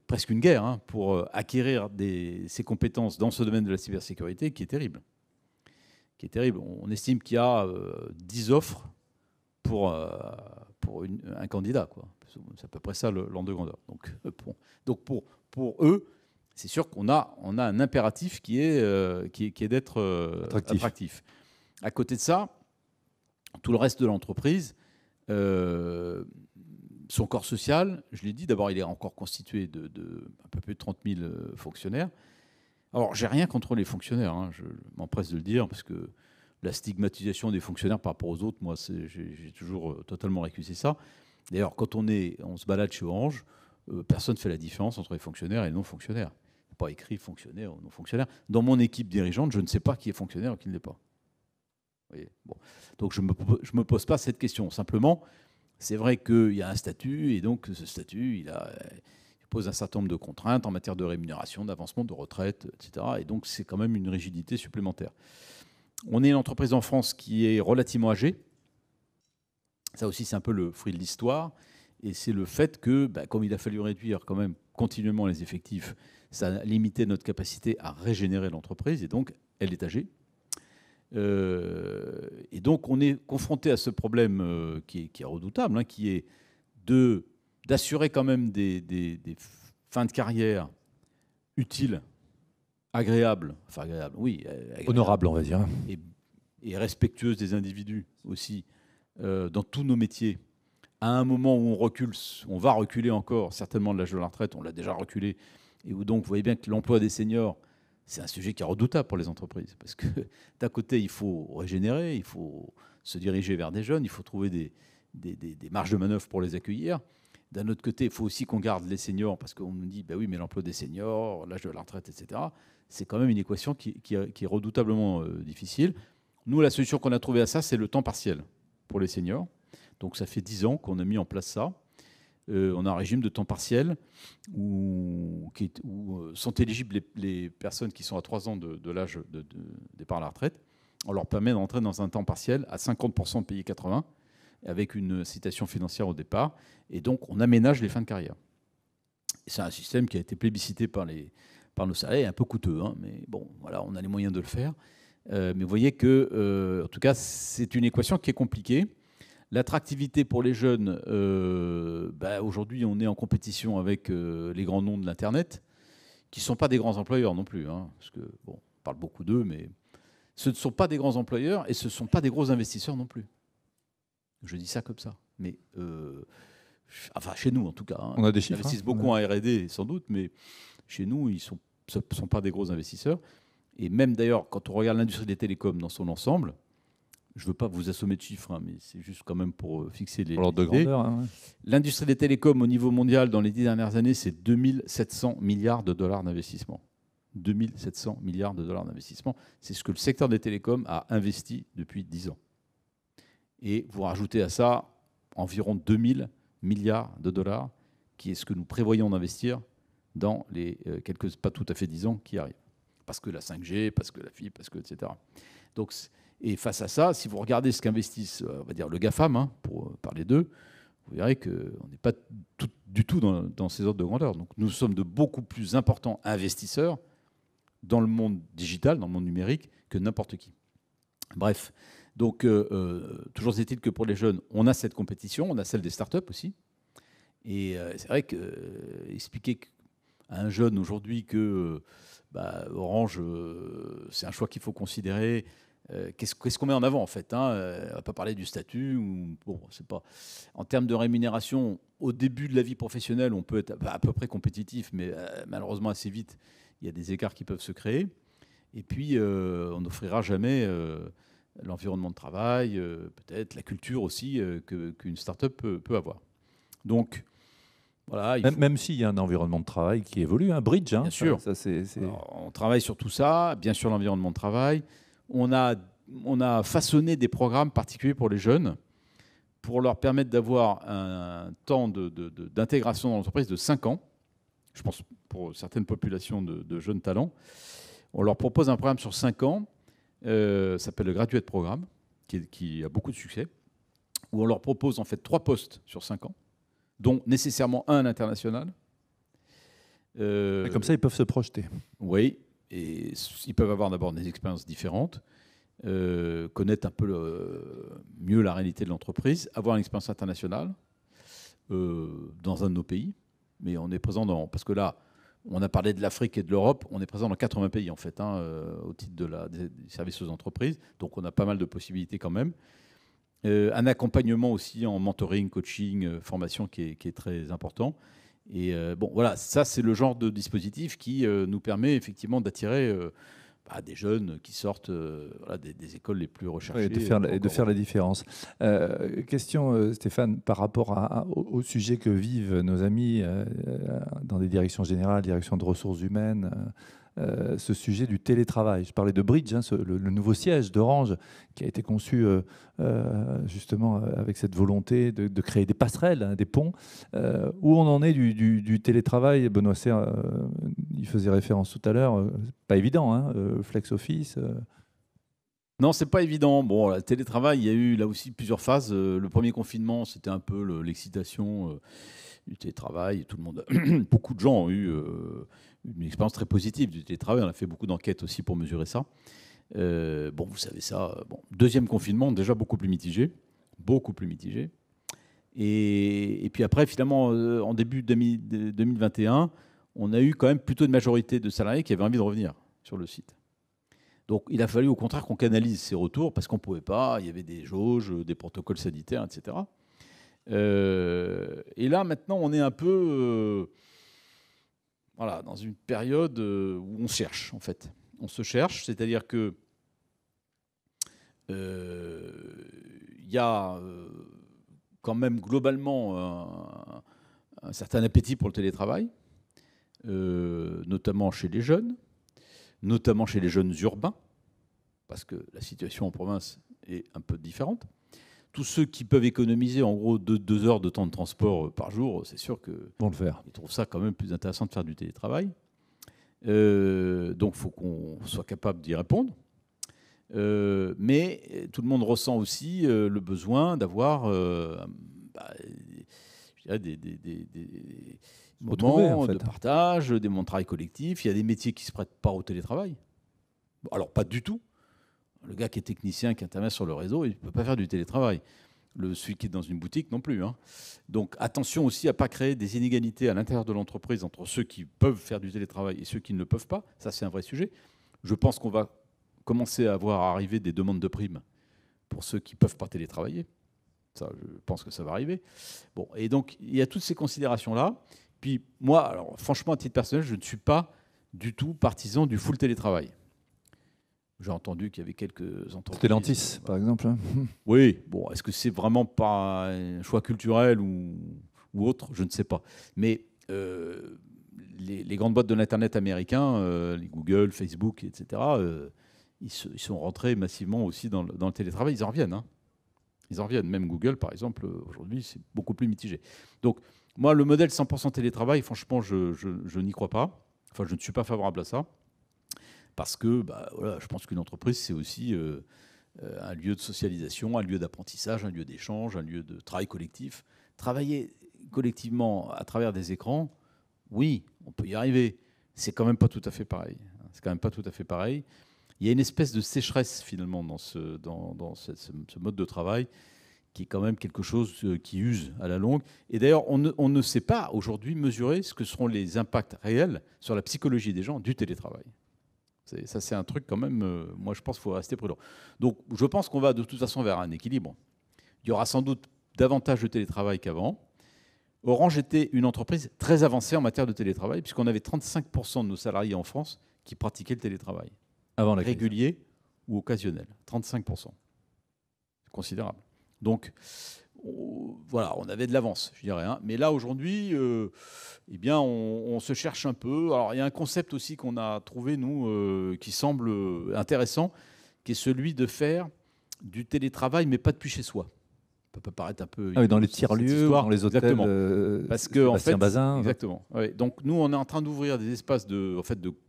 presque une guerre, hein, pour acquérir ces compétences dans ce domaine de la cybersécurité qui est terrible. On estime qu'il y a 10 offres pour un candidat, quoi. C'est à peu près ça l'ordre de grandeur. Donc pour eux, c'est sûr qu'on a un impératif qui est d'être attractif. À côté de ça, tout le reste de l'entreprise, Son corps social, je l'ai dit, d'abord, il est encore constitué de un peu plus de 30 000 fonctionnaires. Alors, j'ai rien contre les fonctionnaires, hein, je m'empresse de le dire, parce que la stigmatisation des fonctionnaires par rapport aux autres, moi, j'ai toujours totalement récusé ça. D'ailleurs, quand on se balade chez Orange, personne ne fait la différence entre les fonctionnaires et les non-fonctionnaires. Il n'est pas écrit fonctionnaire ou non-fonctionnaire. Dans mon équipe dirigeante, je ne sais pas qui est fonctionnaire ou qui ne l'est pas. Vous voyez, bon. Donc, je ne me pose pas cette question. Simplement, c'est vrai qu'il y a un statut, et donc ce statut, il pose un certain nombre de contraintes en matière de rémunération, d'avancement, de retraite, etc. Et donc, c'est quand même une rigidité supplémentaire. On est une entreprise en France qui est relativement âgée. Ça aussi, c'est un peu le fruit de l'histoire. Et c'est le fait que, comme il a fallu réduire quand même continuellement les effectifs, ça a limité notre capacité à régénérer l'entreprise. Et donc, elle est âgée. Et donc, on est confronté à ce problème qui est redoutable, hein, qui est d'assurer quand même des fins de carrière utiles, agréables, enfin agréables, oui, agréables, honorable, on va dire, et respectueuses des individus aussi, dans tous nos métiers. À un moment où on va reculer encore certainement de l'âge de la retraite, on l'a déjà reculé, et où donc vous voyez bien que l'emploi des seniors, c'est un sujet qui est redoutable pour les entreprises, parce que d'un côté, il faut régénérer, il faut se diriger vers des jeunes, il faut trouver des marges de manœuvre pour les accueillir. D'un autre côté, il faut aussi qu'on garde les seniors, parce qu'on nous dit, oui, mais l'emploi des seniors, l'âge de la retraite, etc., c'est quand même une équation qui est redoutablement difficile. Nous, la solution qu'on a trouvée à ça, c'est le temps partiel pour les seniors. Donc ça fait 10 ans qu'on a mis en place ça. On a un régime de temps partiel où sont éligibles les personnes qui sont à 3 ans de l'âge de départ à la retraite. On leur permet d'entrer dans un temps partiel à 50% payé 80%, avec une incitation financière au départ. Et donc, on aménage les fins de carrière. C'est un système qui a été plébiscité par nos salariés, un peu coûteux, hein, mais bon, voilà, on a les moyens de le faire. Mais vous voyez que, en tout cas, c'est une équation qui est compliquée. L'attractivité pour les jeunes, aujourd'hui, on est en compétition avec les grands noms de l'Internet, qui ne sont pas des grands employeurs non plus, hein, parce que, on parle beaucoup d'eux, mais ce ne sont pas des grands employeurs et ce ne sont pas des gros investisseurs non plus. Je dis ça comme ça. Mais, enfin, chez nous, en tout cas. Hein, on a des chiffres. Ils investissent beaucoup en R&D, sans doute, mais chez nous, ce ne sont pas des gros investisseurs. Et même, d'ailleurs, quand on regarde l'industrie des télécoms dans son ensemble, je ne veux pas vous assommer de chiffres, hein, mais c'est juste quand même pour fixer les l'ordre de grandeur. Hein, ouais. L'industrie des télécoms au niveau mondial, dans les 10 dernières années, c'est 2700 milliards de dollars d'investissement. 2700 milliards de dollars d'investissement. C'est ce que le secteur des télécoms a investi depuis 10 ans. Et vous rajoutez à ça environ 2000 milliards de dollars, qui est ce que nous prévoyons d'investir dans les pas tout à fait 10 ans qui arrivent. Parce que la 5G, parce que la fibre, parce que etc. Donc, et face à ça, si vous regardez ce qu'investissent, on va dire le GAFAM, hein, pour parler d'eux, vous verrez qu'on n'est pas du tout dans ces ordres de grandeur. Donc nous sommes de beaucoup plus importants investisseurs dans le monde digital, dans le monde numérique, que n'importe qui. Bref, donc toujours est-il que pour les jeunes, on a cette compétition, on a celle des startups aussi. Et c'est vrai qu'expliquer à un jeune aujourd'hui que Orange, c'est un choix qu'il faut considérer. Qu'est-ce qu'on met en avant en fait, hein, on ne va pas parler du statut. C'est pas. En termes de rémunération, au début de la vie professionnelle, on peut être à peu près compétitif, mais malheureusement assez vite, il y a des écarts qui peuvent se créer. Et puis, on n'offrira jamais l'environnement de travail, peut-être la culture aussi qu'une start-up peut avoir. Donc, voilà. Même s'il y a un environnement de travail qui évolue, un bridge. Hein, bien sûr. Alors, on travaille sur tout ça, bien sûr l'environnement de travail. On a façonné des programmes particuliers pour les jeunes pour leur permettre d'avoir un temps d'intégration dans l'entreprise de 5 ans. Je pense pour certaines populations de jeunes talents. On leur propose un programme sur 5 ans, ça s'appelle le Graduate Programme, qui a beaucoup de succès, où on leur propose en fait 3 postes sur 5 ans, dont nécessairement un à l'international. Comme ça, ils peuvent se projeter. Oui, et ils peuvent avoir d'abord des expériences différentes, connaître un peu mieux la réalité de l'entreprise, avoir une expérience internationale dans un de nos pays. Mais on est présent parce que là, on a parlé de l'Afrique et de l'Europe, on est présent dans 80 pays en fait, hein, au titre des services aux entreprises. Donc on a pas mal de possibilités quand même. Un accompagnement aussi en mentoring, coaching, formation qui est très important. Et bon, voilà, ça c'est le genre de dispositif qui nous permet effectivement d'attirer des jeunes qui sortent voilà, des écoles les plus recherchées. Et de faire la différence. Question, Stéphane, par rapport au sujet que vivent nos amis dans des directions générales, direction de ressources humaines, ce sujet du télétravail. Je parlais de Bridge, hein, le nouveau siège d'Orange qui a été conçu justement avec cette volonté de créer des passerelles, hein, des ponts. Où on en est du télétravail? Benoît Serre, il faisait référence tout à l'heure. Pas évident, hein, Flex Office. Non, c'est pas évident. Bon, le télétravail, il y a eu là aussi plusieurs phases. Le premier confinement, c'était un peu l'excitation du télétravail. Tout le monde, beaucoup de gens ont eu une expérience très positive du télétravail. On a fait beaucoup d'enquêtes aussi pour mesurer ça. Bon, vous savez ça. Bon, deuxième confinement, déjà beaucoup plus mitigé. Beaucoup plus mitigé. Et puis après, finalement, en début 2021, on a eu quand même plutôt une majorité de salariés qui avaient envie de revenir sur le site. Donc il a fallu au contraire qu'on canalise ces retours parce qu'on ne pouvait pas, il y avait des jauges, des protocoles sanitaires, etc. Et là, maintenant, on est un peu voilà, dans une période où on se cherche, en fait. On se cherche, c'est-à-dire que y a quand même globalement un certain appétit pour le télétravail, notamment chez les jeunes, notamment chez les jeunes urbains, parce que la situation en province est un peu différente. Tous ceux qui peuvent économiser en gros 2 heures de temps de transport par jour, c'est sûr qu'ils trouvent ça quand même plus intéressant de faire du télétravail. Donc il faut qu'on soit capable d'y répondre. Mais tout le monde ressent aussi le besoin d'avoir des moments de partage, des moments de travail collectif. Il y a des métiers qui ne se prêtent pas au télétravail. Alors, pas du tout. Le gars qui est technicien, qui intervient sur le réseau, il ne peut pas faire du télétravail. Celui qui est dans une boutique non plus. Hein. Donc, attention aussi à ne pas créer des inégalités à l'intérieur de l'entreprise entre ceux qui peuvent faire du télétravail et ceux qui ne le peuvent pas. Ça, c'est un vrai sujet. Je pense qu'on va commencer à voir arriver des demandes de primes pour ceux qui ne peuvent pas télétravailler. Ça, je pense que ça va arriver. Bon, et donc, il y a toutes ces considérations-là. Puis moi, alors, franchement, à titre personnel, je ne suis pas du tout partisan du full télétravail. J'ai entendu qu'il y avait quelques entreprises... Stellantis, par exemple. Oui, bon, est-ce que c'est vraiment pas un choix culturel ou autre? Je ne sais pas. Mais les grandes boîtes de l'Internet américains, les Google, Facebook, etc., ils sont rentrés massivement aussi dans le télétravail. Ils en reviennent. Hein. Ils en reviennent. Même Google, par exemple, aujourd'hui, c'est beaucoup plus mitigé. Donc, moi, le modèle 100% télétravail, franchement, je n'y crois pas. Enfin, je ne suis pas favorable à ça. Parce que voilà, je pense qu'une entreprise, c'est aussi un lieu de socialisation, un lieu d'apprentissage, un lieu d'échange, un lieu de travail collectif. Travailler collectivement à travers des écrans, oui, on peut y arriver. C'est quand même pas tout à fait pareil. C'est quand même pas tout à fait pareil. Il y a une espèce de sécheresse, finalement, dans ce mode de travail, qui est quand même quelque chose qui use à la longue. Et d'ailleurs, on ne sait pas aujourd'hui mesurer ce que seront les impacts réels sur la psychologie des gens du télétravail. Ça, c'est un truc quand même, moi je pense qu'il faut rester prudent. Donc je pense qu'on va de toute façon vers un équilibre. Il y aura sans doute davantage de télétravail qu'avant. Orange était une entreprise très avancée en matière de télétravail, puisqu'on avait 35% de nos salariés en France qui pratiquaient le télétravail. Avant la régulier ou occasionnel. 35%. C'est considérable. Donc, voilà, on avait de l'avance, je dirais. Hein. Mais là, aujourd'hui, eh bien, on se cherche un peu. Alors, il y a un concept aussi qu'on a trouvé, nous, qui semble intéressant, qui est celui de faire du télétravail, mais pas depuis chez soi. Ça peut paraître un peu... dans les tiers-lieux, dans les hôtels, parce que, en fait, Bazin. Exactement. Ouais. Donc, nous, on est en train d'ouvrir des espaces de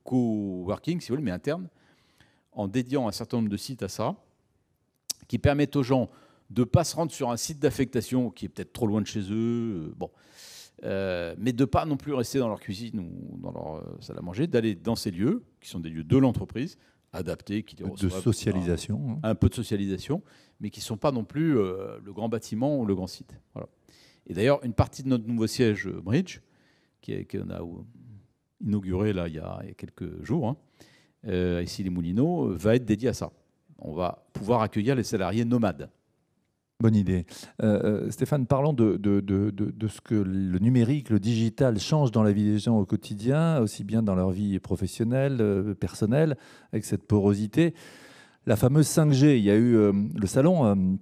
coworking, si vous voulez, mais internes, en dédiant un certain nombre de sites à ça, qui permettent aux gens de ne pas se rendre sur un site d'affectation qui est peut-être trop loin de chez eux, mais de ne pas non plus rester dans leur cuisine ou dans leur salle à manger, d'aller dans ces lieux, qui sont des lieux de l'entreprise, adaptés, qui de socialisation. Un peu de socialisation, mais qui ne sont pas non plus le grand bâtiment ou le grand site. Voilà. Et d'ailleurs, une partie de notre nouveau siège Bridge, qu'on a inauguré là, il y a quelques jours, ici les Moulineaux, va être dédié à ça. On va pouvoir accueillir les salariés nomades. Bonne idée. Stéphane, parlons de ce que le numérique, le digital change dans la vie des gens au quotidien, aussi bien dans leur vie professionnelle, personnelle, avec cette porosité. La fameuse 5G, il y a eu le salon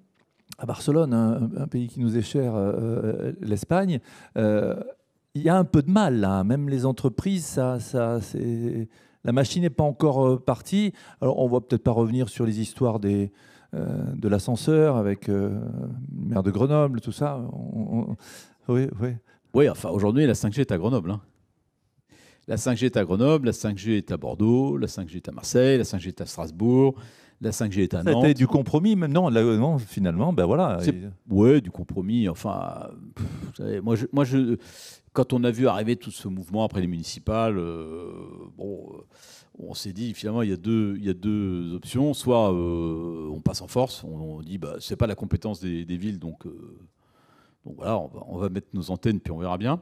à Barcelone, un pays qui nous est cher, l'Espagne. Il y a un peu de mal là, même les entreprises, la machine n'est pas encore partie. Alors on ne va peut-être pas revenir sur les histoires de l'ascenseur avec le maire de Grenoble, tout ça. Oui, oui. Oui, enfin aujourd'hui la 5G est à Grenoble. Hein. La 5G est à Grenoble, la 5G est à Bordeaux, la 5G est à Marseille, la 5G est à Strasbourg, la 5G est à Nantes. C'était du compromis, même non, non, finalement, ben voilà. Oui, du compromis. Enfin, vous savez, quand on a vu arriver tout ce mouvement après les municipales, on s'est dit finalement il y a deux options. Soit on passe en force, on dit bah c'est pas la compétence des villes, donc voilà, on va mettre nos antennes puis on verra bien.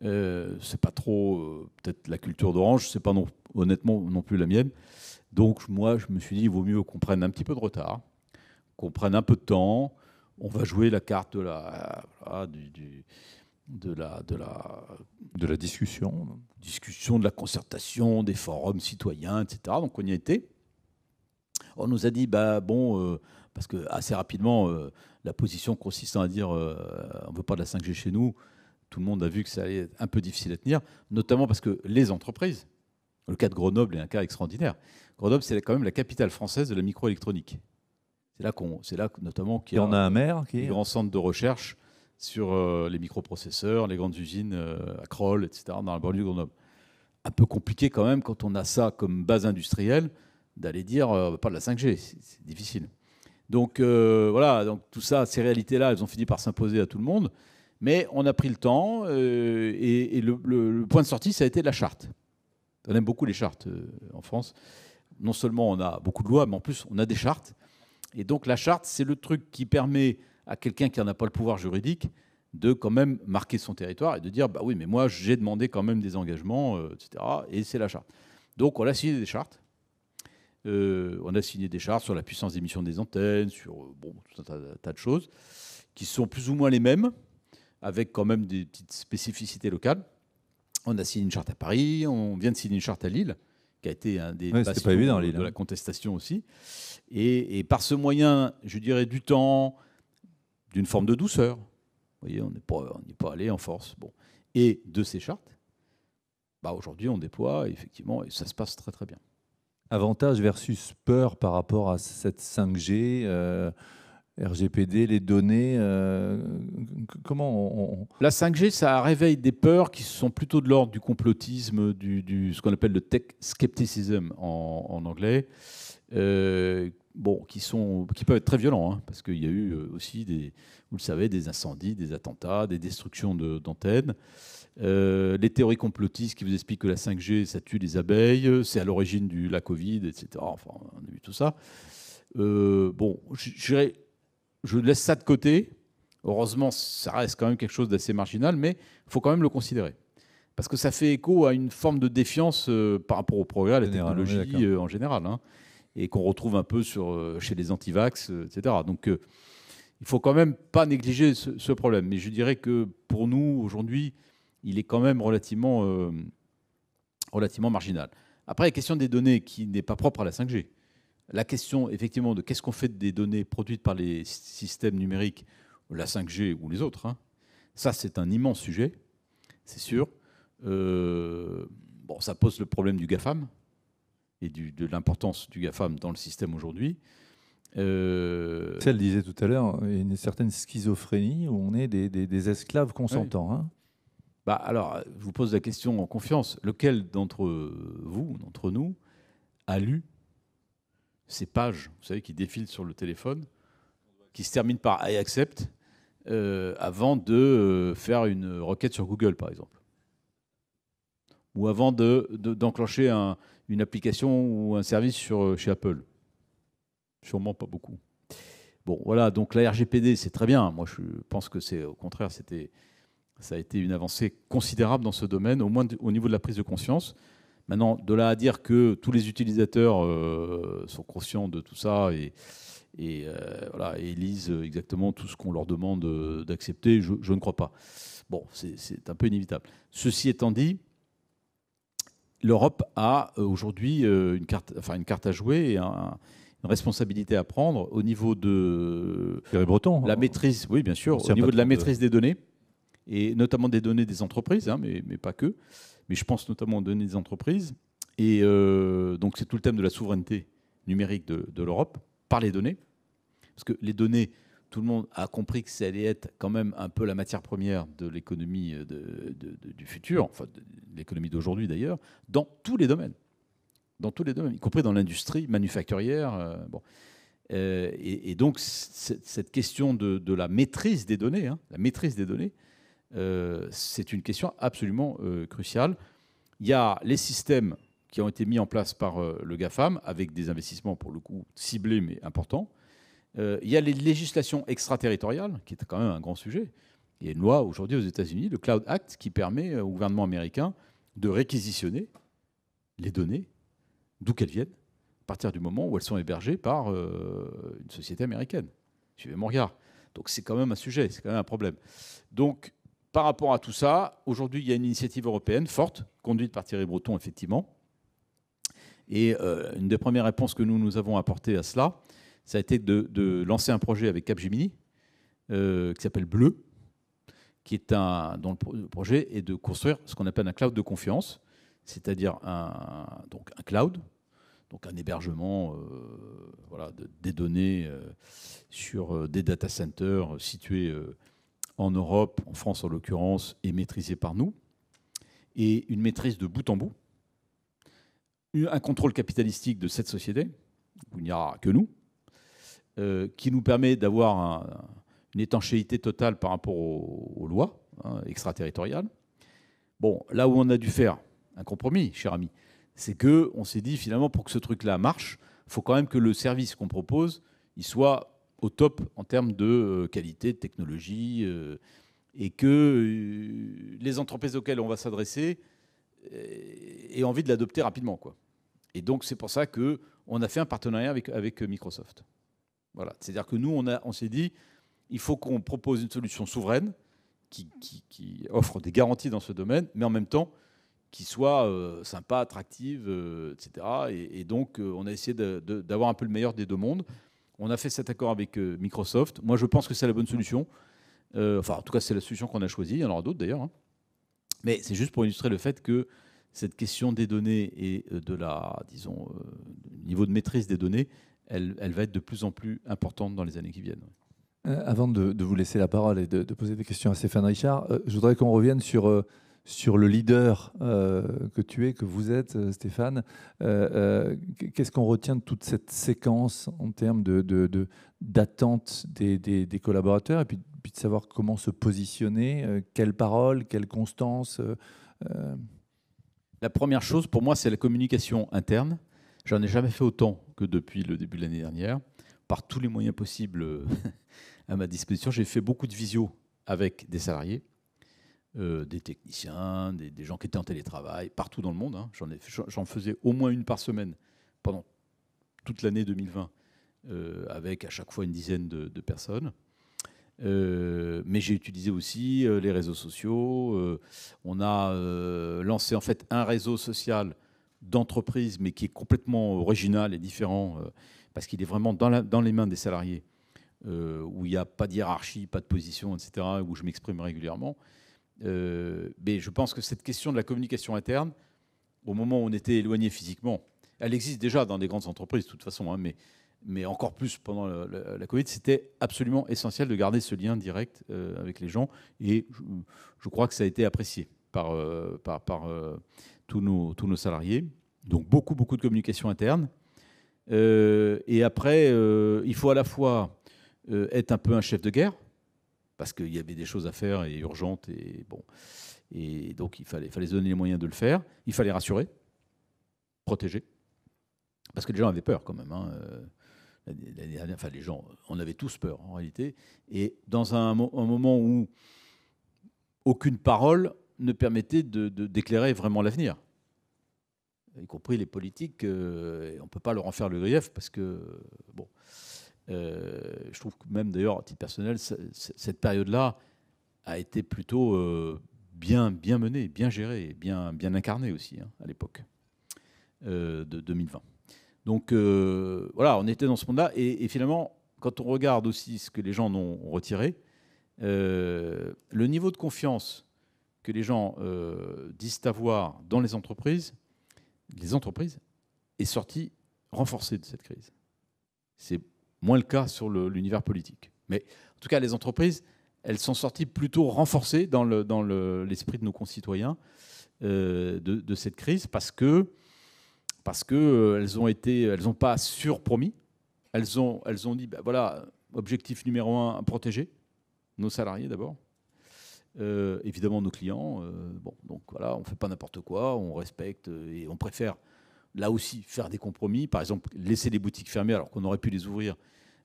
C'est pas trop peut-être la culture d'Orange, c'est pas honnêtement non plus la mienne. Donc moi je me suis dit il vaut mieux qu'on prenne un petit peu de retard, qu'on prenne un peu de temps. On va jouer la carte de la discussion, de la concertation, des forums citoyens, etc. Donc on y a été. On nous a dit parce que assez rapidement la position consistant à dire on ne veut pas de la 5G chez nous. Tout le monde a vu que ça allait être un peu difficile à tenir, notamment parce que les entreprises, le cas de Grenoble est un cas extraordinaire. Grenoble, c'est quand même la capitale française de la microélectronique. C'est là notamment qu'il y a un maire qui grand centre de recherche sur les microprocesseurs, les grandes usines à Crolles, etc., dans la banlieue de Grenoble. Un peu compliqué quand même, quand on a ça comme base industrielle, d'aller dire pas de la 5G, c'est difficile. Donc voilà, donc tout ça, ces réalités-là, elles ont fini par s'imposer à tout le monde. Mais on a pris le temps et le point de sortie, ça a été la charte. On aime beaucoup les chartes en France. Non seulement on a beaucoup de lois, mais en plus on a des chartes. Et donc la charte, c'est le truc qui permet à quelqu'un qui n'en a pas le pouvoir juridique de quand même marquer son territoire et de dire bah oui, mais moi j'ai demandé quand même des engagements, etc. Et c'est la charte. Donc on a signé des chartes. On a signé des chartes sur la puissance d'émission des antennes, sur tout un tas de choses qui sont plus ou moins les mêmes, avec quand même des petites spécificités locales. On a signé une charte à Paris, on vient de signer une charte à Lille, qui a été un des bastions de la contestation aussi. Et par ce moyen, je dirais, du temps, d'une forme de douceur, vous voyez, on n'est pas allé en force. Bon. Et de ces chartes, aujourd'hui, on déploie, effectivement, et ça se passe très très bien. Avantage versus peur par rapport à cette 5G RGPD, les données, comment La 5G, ça réveille des peurs qui sont plutôt de l'ordre du complotisme, ce qu'on appelle le tech skepticism en anglais, qui peuvent être très violents, hein, parce qu'il y a eu aussi, vous le savez, des incendies, des attentats, des destructions d'antennes. Les théories complotistes qui vous expliquent que la 5G, ça tue les abeilles, c'est à l'origine de la Covid, etc. Enfin, on a vu tout ça. Je laisse ça de côté. Heureusement, ça reste quand même quelque chose d'assez marginal, mais il faut quand même le considérer. Parce que ça fait écho à une forme de défiance par rapport au progrès, à la technologie en général, hein, et qu'on retrouve un peu chez les anti-vax, etc. Donc, il ne faut quand même pas négliger ce problème. Mais je dirais que pour nous, aujourd'hui, il est quand même relativement marginal. Après, la question des données qui n'est pas propre à la 5G. La question, effectivement, de qu'est-ce qu'on fait des données produites par les systèmes numériques, la 5G ou les autres, hein, ça, c'est un immense sujet, c'est sûr. Ça pose le problème du GAFAM et de l'importance du GAFAM dans le système aujourd'hui. Elle disait tout à l'heure, il y a une certaine schizophrénie où on est des esclaves consentants. Oui. Hein. Alors, je vous pose la question en confiance. Lequel d'entre nous, a lu ces pages, vous savez, qui défilent sur le téléphone, qui se terminent par I accept, avant de faire une requête sur Google, par exemple, ou avant d'enclencher une application ou un service chez Apple? Sûrement pas beaucoup. Bon, voilà, donc la RGPD, c'est très bien. Moi, je pense que c'est, au contraire, ça a été une avancée considérable dans ce domaine, au moins au niveau de la prise de conscience. Maintenant, de là à dire que tous les utilisateurs sont conscients de tout ça voilà, et lisent exactement tout ce qu'on leur demande d'accepter. Je ne crois pas. Bon, c'est un peu inévitable. Ceci étant dit, l'Europe a aujourd'hui une carte à jouer et une responsabilité à prendre au niveau de Thierry Breton, la maîtrise, oui bien sûr, au niveau de la maîtrise des données, et notamment des données des entreprises, hein, mais pas que. Mais je pense notamment aux données des entreprises. Et donc c'est tout le thème de la souveraineté numérique de l'Europe par les données. Parce que les données, tout le monde a compris que ça allait être quand même un peu la matière première de l'économie du futur, enfin de l'économie d'aujourd'hui d'ailleurs, dans tous les domaines. Dans tous les domaines, y compris dans l'industrie manufacturière. Bon. Et donc, cette question de la maîtrise des données, hein, c'est une question absolument cruciale. Il y a les systèmes qui ont été mis en place par le GAFAM, avec des investissements, pour le coup, ciblés mais importants. Il y a les législations extraterritoriales, qui est quand même un grand sujet. Il y a une loi aujourd'hui aux États-Unis, le Cloud Act, qui permet au gouvernement américain de réquisitionner les données, d'où qu'elles viennent, à partir du moment où elles sont hébergées par une société américaine. Suivez mon regard. Donc c'est quand même un sujet, c'est quand même un problème. Donc par rapport à tout ça, aujourd'hui il y a une initiative européenne forte, conduite par Thierry Breton effectivement. Et une des premières réponses que nous avons apportées à cela, ça a été de lancer un projet avec Capgemini qui s'appelle Bleu, dont le projet est de construire ce qu'on appelle un cloud de confiance, c'est-à-dire donc un cloud, donc un hébergement voilà, des données sur des data centers situés en Europe, en France en l'occurrence, et maîtrisés par nous, et une maîtrise de bout en bout, un contrôle capitalistique de cette société, où il n'y aura que nous, qui nous permet d'avoir une étanchéité totale par rapport aux lois extraterritoriales. Bon, là où on a dû faire un compromis, cher ami, c'est qu'on s'est dit, finalement, pour que ce truc-là marche, il faut quand même que le service qu'on propose, il soit au top en termes de qualité, de technologie, et que les entreprises auxquelles on va s'adresser aient envie de l'adopter rapidement, quoi. Et donc, c'est pour ça qu'on a fait un partenariat avec Microsoft. Voilà. C'est-à-dire que nous, on s'est dit, il faut qu'on propose une solution souveraine qui offre des garanties dans ce domaine, mais en même temps, qui soit sympa, attractive, etc. Et donc, on a essayé d'avoir un peu le meilleur des deux mondes. On a fait cet accord avec Microsoft. Moi, je pense que c'est la bonne solution. Enfin, en tout cas, c'est la solution qu'on a choisie. Il y en aura d'autres, d'ailleurs. Hein. Mais c'est juste pour illustrer le fait que cette question des données et de du niveau de maîtrise des données, elle va être de plus en plus importante dans les années qui viennent. Avant de vous laisser la parole et de poser des questions à Stéphane Richard, je voudrais qu'on revienne sur le leader que vous êtes, Stéphane. Qu'est-ce qu'on retient de toute cette séquence en termes d'attente des collaborateurs et puis de savoir comment se positionner, quelle parole, quelle constance La première chose, pour moi, c'est la communication interne. J'en ai jamais fait autant que depuis le début de l'année dernière, par tous les moyens possibles à ma disposition. J'ai fait beaucoup de visio avec des salariés, des techniciens, des gens qui étaient en télétravail, partout dans le monde. Hein. J'en faisais au moins une par semaine pendant toute l'année 2020, avec à chaque fois une dizaine de personnes. Mais j'ai utilisé aussi les réseaux sociaux. On a lancé en fait un réseau social d'entreprise, mais qui est complètement original et différent, parce qu'il est vraiment dans les mains des salariés, où il n'y a pas de hiérarchie, pas de position, etc., où je m'exprime régulièrement. Mais je pense que cette question de la communication interne, au moment où on était éloigné physiquement, elle existe déjà dans des grandes entreprises de toute façon, hein, mais encore plus pendant la Covid, c'était absolument essentiel de garder ce lien direct avec les gens. Et je crois que ça a été apprécié par tous nos salariés. Donc beaucoup de communication interne. Et après, il faut à la fois être un peu un chef de guerre, parce qu'il y avait des choses à faire et urgentes. Et donc il fallait se donner les moyens de le faire. Il fallait rassurer, protéger, parce que les gens avaient peur quand même. Hein. Enfin, les gens, on avait tous peur en réalité. Et dans un moment où aucune parole ne permettait d'éclairer vraiment l'avenir, y compris les politiques, on ne peut pas leur en faire le grief parce que, bon. Je trouve que même d'ailleurs, à titre personnel, cette période-là a été plutôt bien menée, bien gérée, bien incarnée aussi à l'époque de 2020. Donc voilà, on était dans ce monde-là. Et finalement, quand on regarde aussi ce que les gens ont retiré, le niveau de confiance que les gens disent avoir dans les entreprises est sorti renforcé de cette crise. C'est moins le cas sur l'univers politique. Mais en tout cas, les entreprises, elles sont sorties plutôt renforcées dans l'esprit de nos concitoyens de cette crise parce que elles n'ont pas surpromis. Elles ont dit, ben voilà, objectif numéro 1, protéger nos salariés d'abord. Évidemment nos clients. Bon, donc voilà, on ne fait pas n'importe quoi, on respecte et on préfère là aussi faire des compromis. Par exemple, laisser les boutiques fermées alors qu'on aurait pu les ouvrir,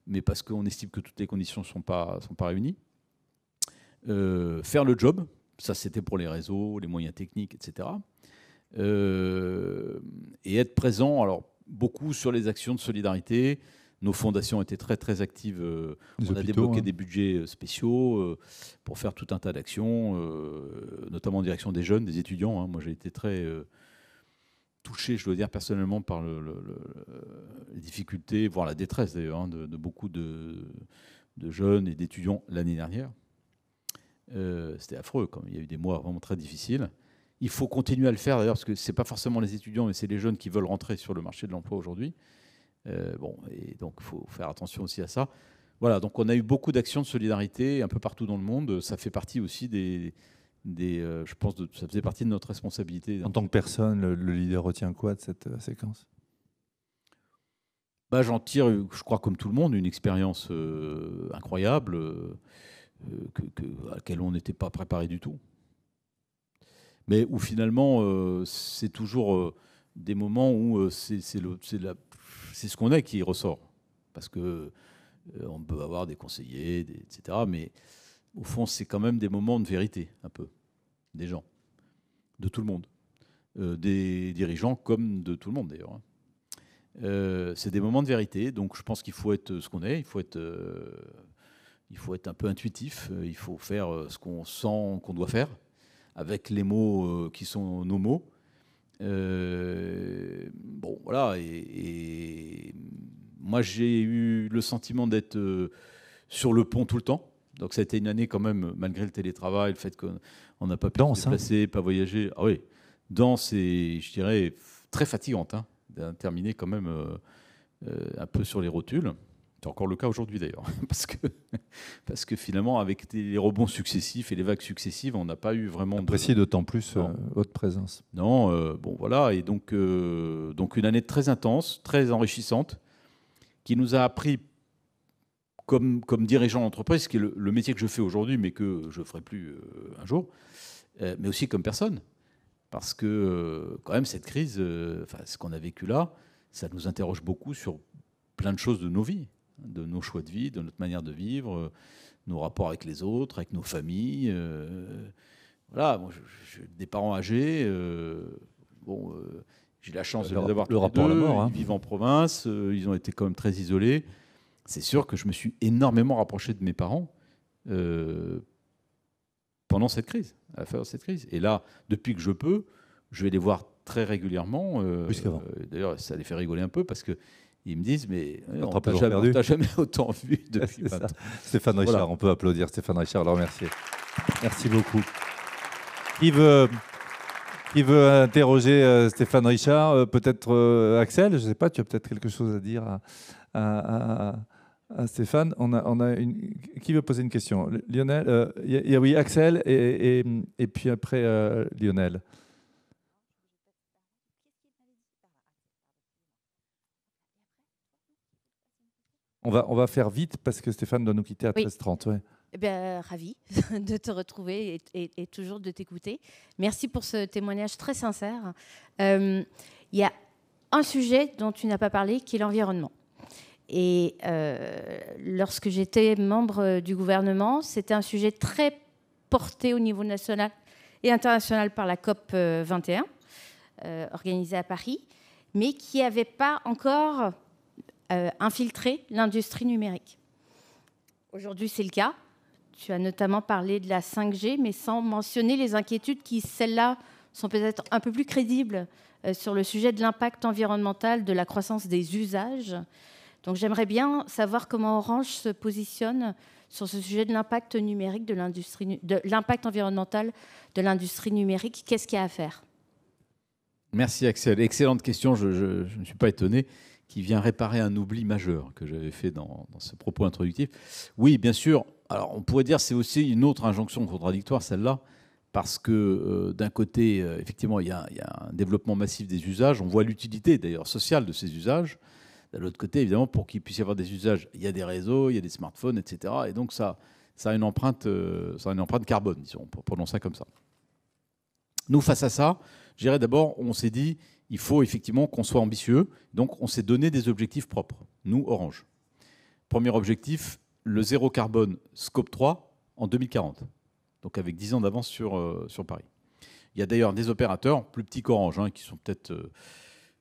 mais parce qu'on estime que toutes les conditions ne sont pas réunies. Faire le job, ça c'était pour les réseaux, les moyens techniques, etc. Et être présent, alors beaucoup sur les actions de solidarité. Nos fondations étaient très très actives. On a débloqué des budgets spéciaux pour faire tout un tas d'actions, notamment en direction des jeunes, des étudiants. Moi j'ai été très touché, je dois dire personnellement, par les difficultés, voire la détresse d'ailleurs, de beaucoup de jeunes et d'étudiants l'année dernière. C'était affreux, il y a eu des mois vraiment très difficiles. Il faut continuer à le faire d'ailleurs, parce que ce n'est pas forcément les étudiants, mais c'est les jeunes qui veulent rentrer sur le marché de l'emploi aujourd'hui. Et donc il faut faire attention aussi à ça. Voilà, donc on a eu beaucoup d'actions de solidarité un peu partout dans le monde. Ça fait partie aussi je pense que ça faisait partie de notre responsabilité. En tant que personne, le leader retient quoi de cette séquence ? J'en tire, je crois comme tout le monde, une expérience incroyable à laquelle on n'était pas préparé du tout. Mais où finalement, c'est toujours des moments où c'est ce qu'on est qui ressort. Parce que on peut avoir des conseillers, etc. Mais au fond, c'est quand même des moments de vérité, un peu, des gens, de tout le monde. Des dirigeants comme de tout le monde, d'ailleurs. C'est des moments de vérité, donc je pense qu'il faut être ce qu'on est, il faut être un peu intuitif, il faut faire ce qu'on sent qu'on doit faire, avec les mots qui sont nos mots. Bon, voilà, et moi j'ai eu le sentiment d'être sur le pont tout le temps. Donc ça a été une année quand même, malgré le télétravail, le fait qu'on n'a pas pu se déplacer, pas voyager. Ah oui, dense et, je dirais, très fatigante, terminer quand même un peu sur les rotules. C'est encore le cas aujourd'hui d'ailleurs, parce que finalement, avec les rebonds successifs et les vagues successives, on n'a pas eu vraiment... Apprécier d'autant plus votre présence. Non, bon voilà, et donc une année très intense, très enrichissante, qui nous a appris, comme dirigeant d'entreprise, qui est le métier que je fais aujourd'hui, mais que je ne ferai plus un jour, mais aussi comme personne. Parce que quand même, cette crise, ce qu'on a vécu là, ça nous interroge beaucoup sur plein de choses de nos vies, de nos choix de vie, de notre manière de vivre, nos rapports avec les autres, avec nos familles. Voilà, moi, j'ai des parents âgés. J'ai la chance d'avoir le rapport à la mort. Ils vivent en province, ils ont été quand même très isolés. C'est sûr que je me suis énormément rapproché de mes parents pendant cette crise, à la fin de cette crise. Et là, depuis que je peux, je vais les voir très régulièrement. Plus qu'avant. D'ailleurs, ça les fait rigoler un peu parce qu'ils me disent, mais on t'a jamais autant vu depuis 20 ans. Stéphane Richard, voilà. On peut applaudir Stéphane Richard, le remercier. Merci beaucoup. Qui veut interroger Stéphane Richard? Peut-être Axel, je ne sais pas, tu as peut-être quelque chose à dire à Stéphane. Qui veut poser une question? Lionel, oui, Axel et puis après Lionel. On va faire vite parce que Stéphane doit nous quitter à 13h30. Ouais. Eh bien, ravi de te retrouver et toujours de t'écouter. Merci pour ce témoignage très sincère. Il y a un sujet dont tu n'as pas parlé, qui est l'environnement. Et lorsque j'étais membre du gouvernement, c'était un sujet très porté au niveau national et international par la COP 21, organisée à Paris, mais qui n'avait pas encore infiltrer l'industrie numérique. Aujourd'hui, c'est le cas. Tu as notamment parlé de la 5G, mais sans mentionner les inquiétudes qui, celles-là, sont peut-être un peu plus crédibles sur le sujet de l'impact environnemental de la croissance des usages. Donc j'aimerais bien savoir comment Orange se positionne sur ce sujet de l'impact numérique de l'industrie, de l'impact environnemental de l'industrie numérique. Qu'est-ce qu'il y a à faire? Merci Axel. Excellente question, je ne suis pas étonné, qui vient réparer un oubli majeur que j'avais fait dans ce propos introductif. Oui, bien sûr. Alors on pourrait dire que c'est aussi une autre injonction contradictoire, celle-là, parce que d'un côté, effectivement, il y a un développement massif des usages. On voit l'utilité d'ailleurs sociale de ces usages. De l'autre côté, évidemment, pour qu'il puisse y avoir des usages, il y a des réseaux, il y a des smartphones, etc. Et donc ça a une empreinte carbone, disons, prenons ça comme ça. Nous, face à ça, je dirais d'abord, on s'est dit, il faut effectivement qu'on soit ambitieux. Donc, on s'est donné des objectifs propres, nous, Orange. Premier objectif, le zéro carbone Scope 3 en 2040. Donc, avec 10 ans d'avance sur Paris. Il y a d'ailleurs des opérateurs plus petits qu'Orange, qui sont peut-être...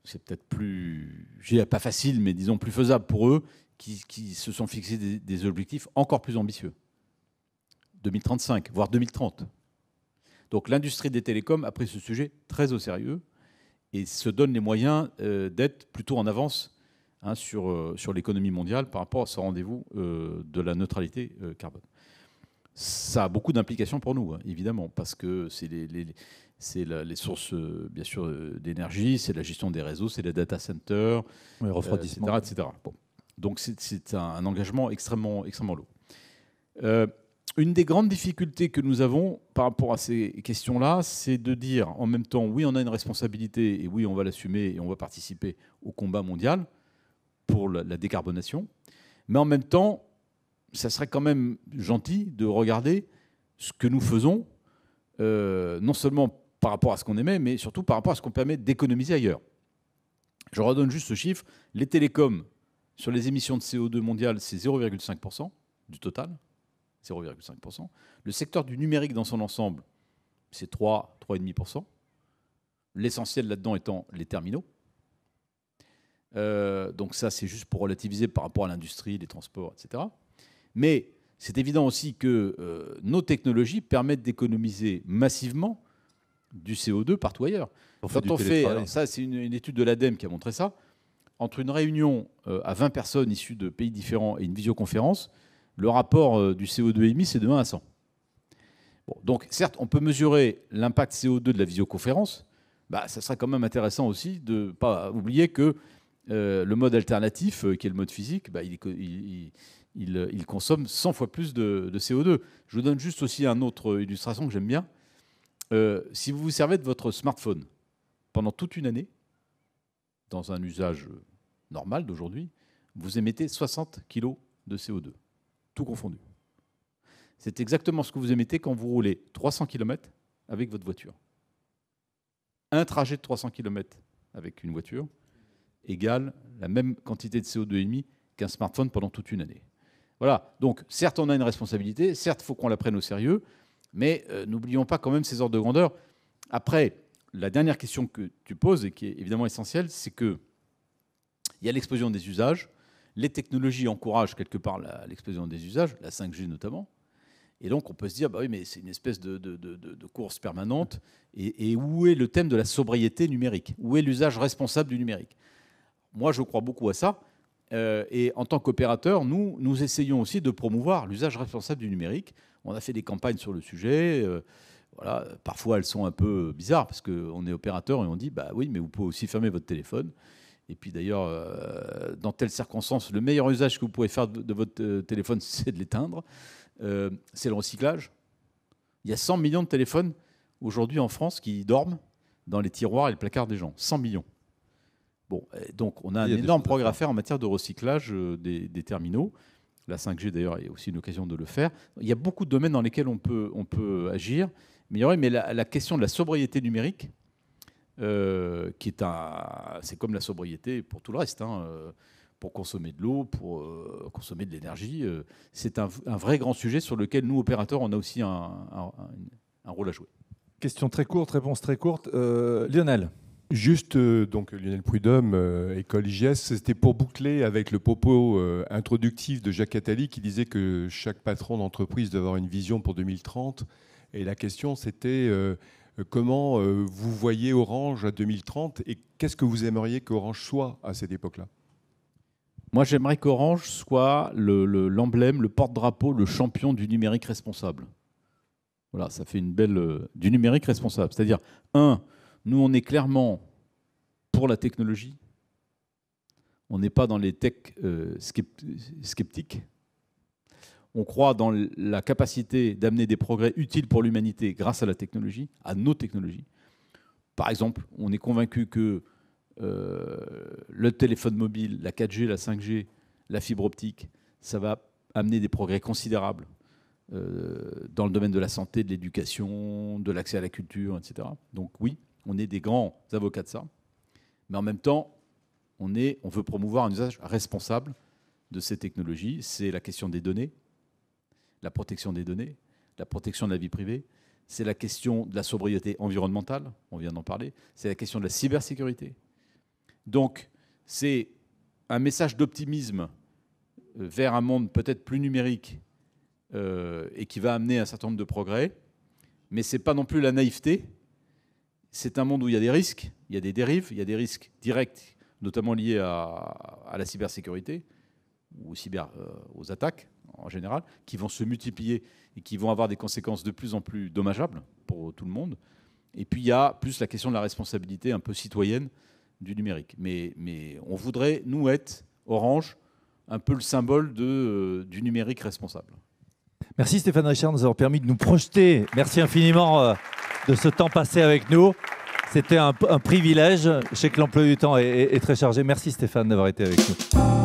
c'est peut-être plus... Je dirais pas facile, mais disons plus faisable pour eux, qui se sont fixés des objectifs encore plus ambitieux. 2035, voire 2030. Donc l'industrie des télécoms a pris ce sujet très au sérieux et se donne les moyens d'être plutôt en avance sur l'économie mondiale par rapport à ce rendez-vous de la neutralité carbone. Ça a beaucoup d'implications pour nous, évidemment, parce que c'est les sources, bien sûr, d'énergie, c'est la gestion des réseaux, c'est les data centers, oui, refroidissement, etc. Bon. Donc c'est un engagement extrêmement lourd. Une des grandes difficultés que nous avons par rapport à ces questions-là, c'est de dire en même temps, oui, on a une responsabilité et oui, on va l'assumer et on va participer au combat mondial pour la décarbonation. Mais en même temps, ça serait quand même gentil de regarder ce que nous faisons, non seulement par rapport à ce qu'on émet, mais surtout par rapport à ce qu'on permet d'économiser ailleurs. Je redonne juste ce chiffre. Les télécoms, sur les émissions de CO2 mondiales, c'est 0,5% du total. 0,5%. Le secteur du numérique dans son ensemble, c'est 3,5%. L'essentiel là-dedans étant les terminaux. Donc ça, c'est juste pour relativiser par rapport à l'industrie, les transports, etc. Mais c'est évident aussi que nos technologies permettent d'économiser massivement du CO2 partout ailleurs. Quand on fait, alors ça, c'est une étude de l'ADEME qui a montré ça, entre une réunion à 20 personnes issues de pays différents et une visioconférence, le rapport du CO2 émis, c'est de 1 à 100. Bon, donc, certes, on peut mesurer l'impact CO2 de la visioconférence. Ça serait quand même intéressant aussi de ne pas oublier que le mode alternatif, qui est le mode physique, il consomme 100 fois plus de CO2. Je vous donne juste aussi une autre illustration que j'aime bien. Si vous vous servez de votre smartphone pendant toute une année, dans un usage normal d'aujourd'hui, vous émettez 60 kg de CO2. Tout confondu. C'est exactement ce que vous émettez quand vous roulez 300 km avec votre voiture. Un trajet de 300 km avec une voiture égale la même quantité de CO2 émis qu'un smartphone pendant toute une année. Voilà. Donc, certes, on a une responsabilité, certes, il faut qu'on la prenne au sérieux, mais n'oublions pas quand même ces ordres de grandeur. Après, la dernière question que tu poses, et qui est évidemment essentielle, c'est qu'il y a l'explosion des usages. Les technologies encouragent quelque part l'explosion des usages, la 5G notamment. Et donc, on peut se dire, oui, mais c'est une espèce de course permanente. Et où est le thème de la sobriété numérique? Où est l'usage responsable du numérique? Moi, je crois beaucoup à ça. Et en tant qu'opérateur, nous essayons aussi de promouvoir l'usage responsable du numérique. On a fait des campagnes sur le sujet. Voilà. Parfois, elles sont un peu bizarres parce qu'on est opérateur et on dit, oui, mais vous pouvez aussi fermer votre téléphone. Et puis d'ailleurs, dans telles circonstances, le meilleur usage que vous pouvez faire de votre téléphone, c'est de l'éteindre. C'est le recyclage. Il y a 100 millions de téléphones aujourd'hui en France qui dorment dans les tiroirs et les placards des gens. 100 millions. Bon, donc on a un énorme progrès à faire en matière de recyclage des terminaux. La 5G d'ailleurs est aussi une occasion de le faire. Il y a beaucoup de domaines dans lesquels on peut agir. Mais la question de la sobriété numérique, c'est comme la sobriété pour tout le reste, pour consommer de l'eau, pour consommer de l'énergie. C'est un vrai grand sujet sur lequel nous, opérateurs, on a aussi un rôle à jouer. Question très courte, réponse très courte. Lionel. Juste, donc Lionel Prudhomme, école IGS, c'était pour boucler avec le propos introductif de Jacques Attali qui disait que chaque patron d'entreprise doit avoir une vision pour 2030. Et la question, c'était comment vous voyez Orange à 2030 et qu'est-ce que vous aimeriez qu'Orange soit à cette époque-là? Moi, j'aimerais qu'Orange soit l'emblème, le porte-drapeau, le champion du numérique responsable. Voilà, ça fait une belle... du numérique responsable. C'est-à-dire, nous, on est clairement pour la technologie. On n'est pas dans les tech sceptiques. On croit dans la capacité d'amener des progrès utiles pour l'humanité grâce à la technologie, à nos technologies. Par exemple, on est convaincu que le téléphone mobile, la 4G, la 5G, la fibre optique, ça va amener des progrès considérables dans le domaine de la santé, de l'éducation, de l'accès à la culture, etc. Donc oui, on est des grands avocats de ça. Mais en même temps, on veut promouvoir un usage responsable de ces technologies. C'est la question des données, la protection des données, la protection de la vie privée. C'est la question de la sobriété environnementale, on vient d'en parler. C'est la question de la cybersécurité. Donc, c'est un message d'optimisme vers un monde peut-être plus numérique et qui va amener un certain nombre de progrès. Mais ce n'est pas non plus la naïveté. C'est un monde où il y a des risques, il y a des dérives, il y a des risques directs, notamment liés à la cybersécurité ou aux attaques en général, qui vont se multiplier et qui vont avoir des conséquences de plus en plus dommageables pour tout le monde. Et puis il y a plus la question de la responsabilité un peu citoyenne du numérique. Mais on voudrait, nous, être, Orange, un peu le symbole du numérique responsable. Merci Stéphane Richard de nous avoir permis de nous projeter. Merci infiniment de ce temps passé avec nous. C'était un privilège. Je sais que l'emploi du temps est très chargé. Merci Stéphane d'avoir été avec nous.